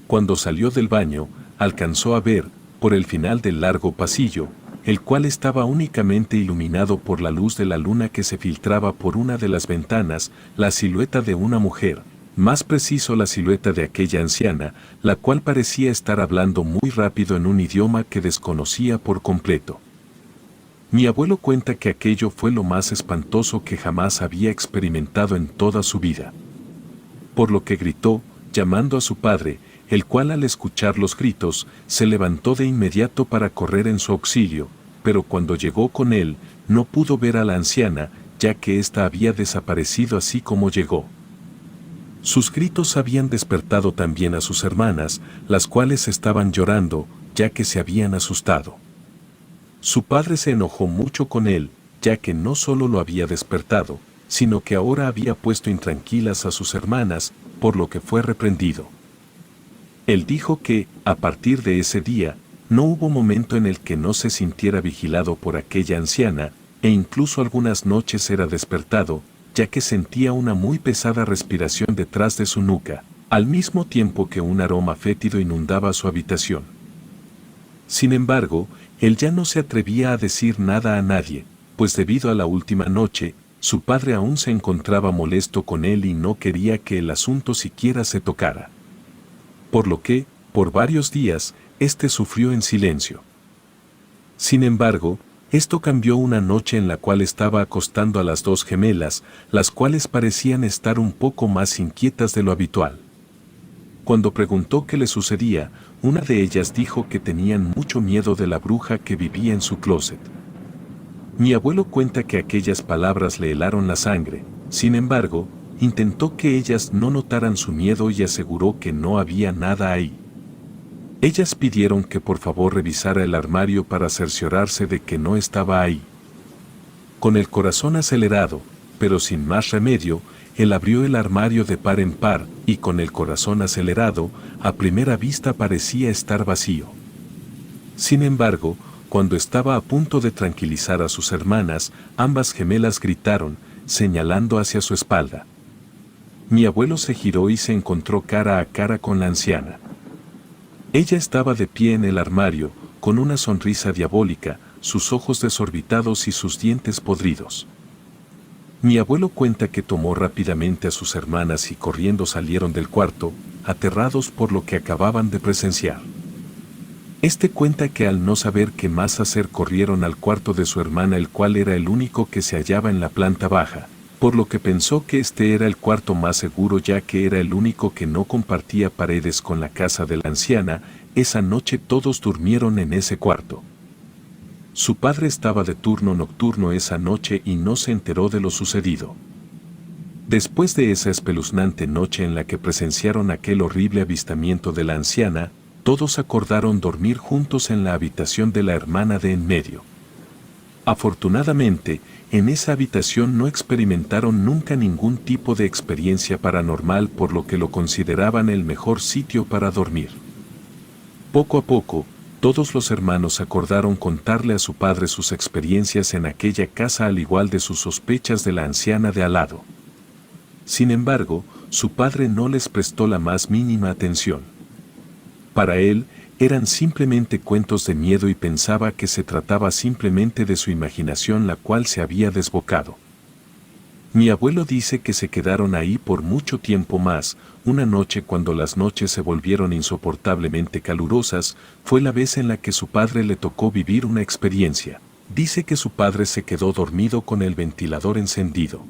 Cuando salió del baño, alcanzó a ver, por el final del largo pasillo, el cual estaba únicamente iluminado por la luz de la luna que se filtraba por una de las ventanas, la silueta de una mujer, más preciso la silueta de aquella anciana, la cual parecía estar hablando muy rápido en un idioma que desconocía por completo. Mi abuelo cuenta que aquello fue lo más espantoso que jamás había experimentado en toda su vida. Por lo que gritó, llamando a su padre, el cual al escuchar los gritos, se levantó de inmediato para correr en su auxilio, pero cuando llegó con él, no pudo ver a la anciana, ya que ésta había desaparecido así como llegó. Sus gritos habían despertado también a sus hermanas, las cuales estaban llorando, ya que se habían asustado. Su padre se enojó mucho con él, ya que no solo lo había despertado, sino que ahora había puesto intranquilas a sus hermanas, por lo que fue reprendido. Él dijo que, a partir de ese día, no hubo momento en el que no se sintiera vigilado por aquella anciana, e incluso algunas noches era despertado, ya que sentía una muy pesada respiración detrás de su nuca, al mismo tiempo que un aroma fétido inundaba su habitación. Sin embargo, él ya no se atrevía a decir nada a nadie, pues debido a la última noche, su padre aún se encontraba molesto con él y no quería que el asunto siquiera se tocara. Por lo que, por varios días, éste sufrió en silencio. Sin embargo, esto cambió una noche en la cual estaba acostando a las dos gemelas, las cuales parecían estar un poco más inquietas de lo habitual. Cuando preguntó qué le sucedía, una de ellas dijo que tenían mucho miedo de la bruja que vivía en su closet. Mi abuelo cuenta que aquellas palabras le helaron la sangre, sin embargo, intentó que ellas no notaran su miedo y aseguró que no había nada ahí. Ellas pidieron que por favor revisara el armario para cerciorarse de que no estaba ahí. Con el corazón acelerado, pero sin más remedio, él abrió el armario de par en par, y con el corazón acelerado, a primera vista parecía estar vacío. Sin embargo, cuando estaba a punto de tranquilizar a sus hermanas, ambas gemelas gritaron, señalando hacia su espalda. Mi abuelo se giró y se encontró cara a cara con la anciana. Ella estaba de pie en el armario, con una sonrisa diabólica, sus ojos desorbitados y sus dientes podridos. Mi abuelo cuenta que tomó rápidamente a sus hermanas y corriendo salieron del cuarto, aterrados por lo que acababan de presenciar. Este cuenta que al no saber qué más hacer corrieron al cuarto de su hermana, el cual era el único que se hallaba en la planta baja, por lo que pensó que este era el cuarto más seguro ya que era el único que no compartía paredes con la casa de la anciana. Esa noche todos durmieron en ese cuarto. Su padre estaba de turno nocturno esa noche y no se enteró de lo sucedido. Después de esa espeluznante noche en la que presenciaron aquel horrible avistamiento de la anciana, todos acordaron dormir juntos en la habitación de la hermana de en medio. Afortunadamente, en esa habitación no experimentaron nunca ningún tipo de experiencia paranormal, por lo que lo consideraban el mejor sitio para dormir. Poco a poco, todos los hermanos acordaron contarle a su padre sus experiencias en aquella casa, al igual de sus sospechas de la anciana de al lado. Sin embargo, su padre no les prestó la más mínima atención. Para él, eran simplemente cuentos de miedo y pensaba que se trataba simplemente de su imaginación, la cual se había desbocado. Mi abuelo dice que se quedaron ahí por mucho tiempo más. Una noche, cuando las noches se volvieron insoportablemente calurosas, fue la vez en la que su padre le tocó vivir una experiencia. Dice que su padre se quedó dormido con el ventilador encendido.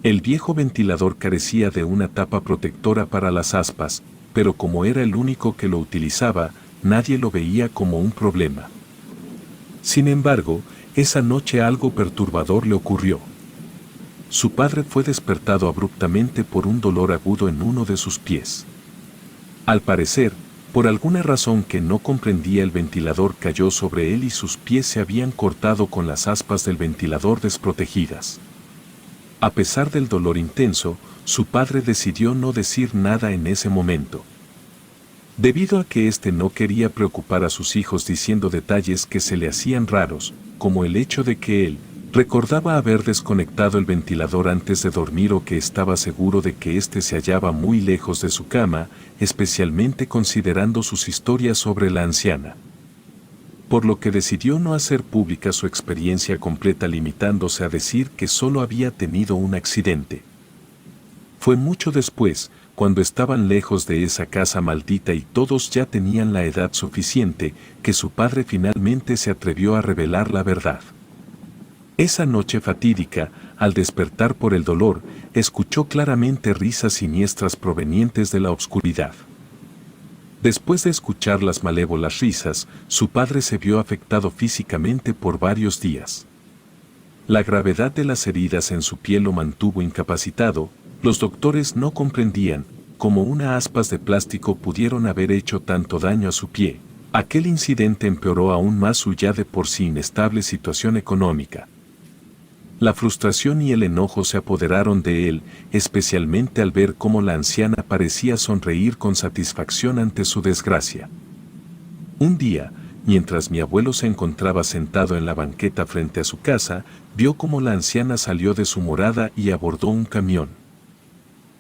El viejo ventilador carecía de una tapa protectora para las aspas, pero como era el único que lo utilizaba, nadie lo veía como un problema. Sin embargo, esa noche algo perturbador le ocurrió. Su padre fue despertado abruptamente por un dolor agudo en uno de sus pies. Al parecer, por alguna razón que no comprendía, el ventilador cayó sobre él y sus pies se habían cortado con las aspas del ventilador desprotegidas. A pesar del dolor intenso, su padre decidió no decir nada en ese momento. Debido a que éste no quería preocupar a sus hijos diciendo detalles que se le hacían raros, como el hecho de que él recordaba haber desconectado el ventilador antes de dormir o que estaba seguro de que éste se hallaba muy lejos de su cama, especialmente considerando sus historias sobre la anciana. Por lo que decidió no hacer pública su experiencia completa, limitándose a decir que solo había tenido un accidente. Fue mucho después, cuando estaban lejos de esa casa maldita y todos ya tenían la edad suficiente, que su padre finalmente se atrevió a revelar la verdad. Esa noche fatídica, al despertar por el dolor, escuchó claramente risas siniestras provenientes de la oscuridad. Después de escuchar las malévolas risas, su padre se vio afectado físicamente por varios días. La gravedad de las heridas en su piel lo mantuvo incapacitado. Los doctores no comprendían cómo unas aspas de plástico pudieron haber hecho tanto daño a su pie. Aquel incidente empeoró aún más su ya de por sí inestable situación económica. La frustración y el enojo se apoderaron de él, especialmente al ver cómo la anciana parecía sonreír con satisfacción ante su desgracia. Un día, mientras mi abuelo se encontraba sentado en la banqueta frente a su casa, vio cómo la anciana salió de su morada y abordó un camión.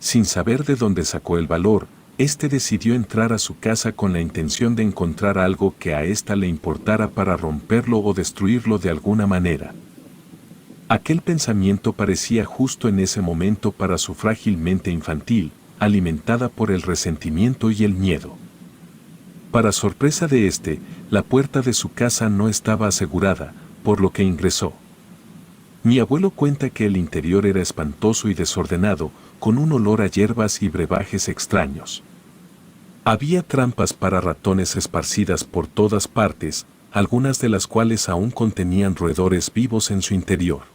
Sin saber de dónde sacó el valor, éste decidió entrar a su casa con la intención de encontrar algo que a ésta le importara para romperlo o destruirlo de alguna manera. Aquel pensamiento parecía justo en ese momento para su frágil mente infantil, alimentada por el resentimiento y el miedo. Para sorpresa de éste, la puerta de su casa no estaba asegurada, por lo que ingresó. Mi abuelo cuenta que el interior era espantoso y desordenado, con un olor a hierbas y brebajes extraños. Había trampas para ratones esparcidas por todas partes, algunas de las cuales aún contenían roedores vivos en su interior.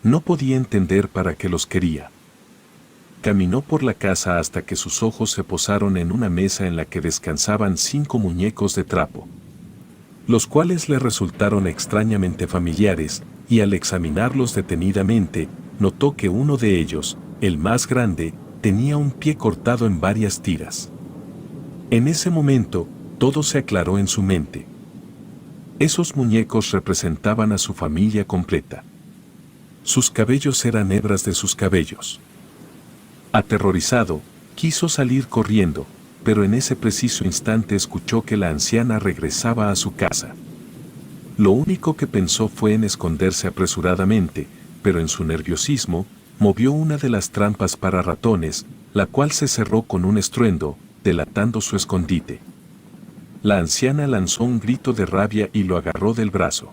No podía entender para qué los quería. Caminó por la casa hasta que sus ojos se posaron en una mesa en la que descansaban 5 muñecos de trapo, los cuales le resultaron extrañamente familiares, y al examinarlos detenidamente, notó que uno de ellos, el más grande, tenía un pie cortado en varias tiras. En ese momento, todo se aclaró en su mente. Esos muñecos representaban a su familia completa. Sus cabellos eran hebras de sus cabellos. Aterrorizado, quiso salir corriendo, pero en ese preciso instante escuchó que la anciana regresaba a su casa. Lo único que pensó fue en esconderse apresuradamente, pero en su nerviosismo, movió una de las trampas para ratones, la cual se cerró con un estruendo, delatando su escondite. La anciana lanzó un grito de rabia y lo agarró del brazo.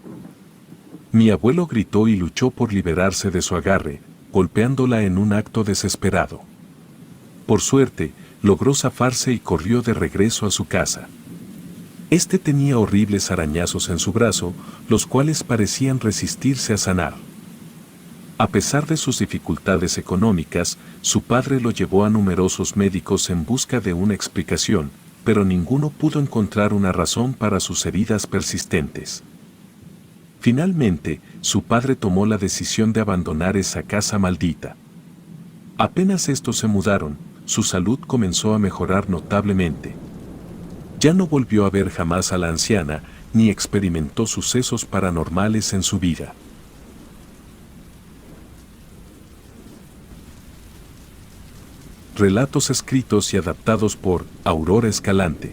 Mi abuelo gritó y luchó por liberarse de su agarre, golpeándola en un acto desesperado. Por suerte, logró zafarse y corrió de regreso a su casa. Este tenía horribles arañazos en su brazo, los cuales parecían resistirse a sanar. A pesar de sus dificultades económicas, su padre lo llevó a numerosos médicos en busca de una explicación, pero ninguno pudo encontrar una razón para sus heridas persistentes. Finalmente, su padre tomó la decisión de abandonar esa casa maldita. Apenas estos se mudaron, su salud comenzó a mejorar notablemente. Ya no volvió a ver jamás a la anciana, ni experimentó sucesos paranormales en su vida. Relatos escritos y adaptados por Aurora Escalante.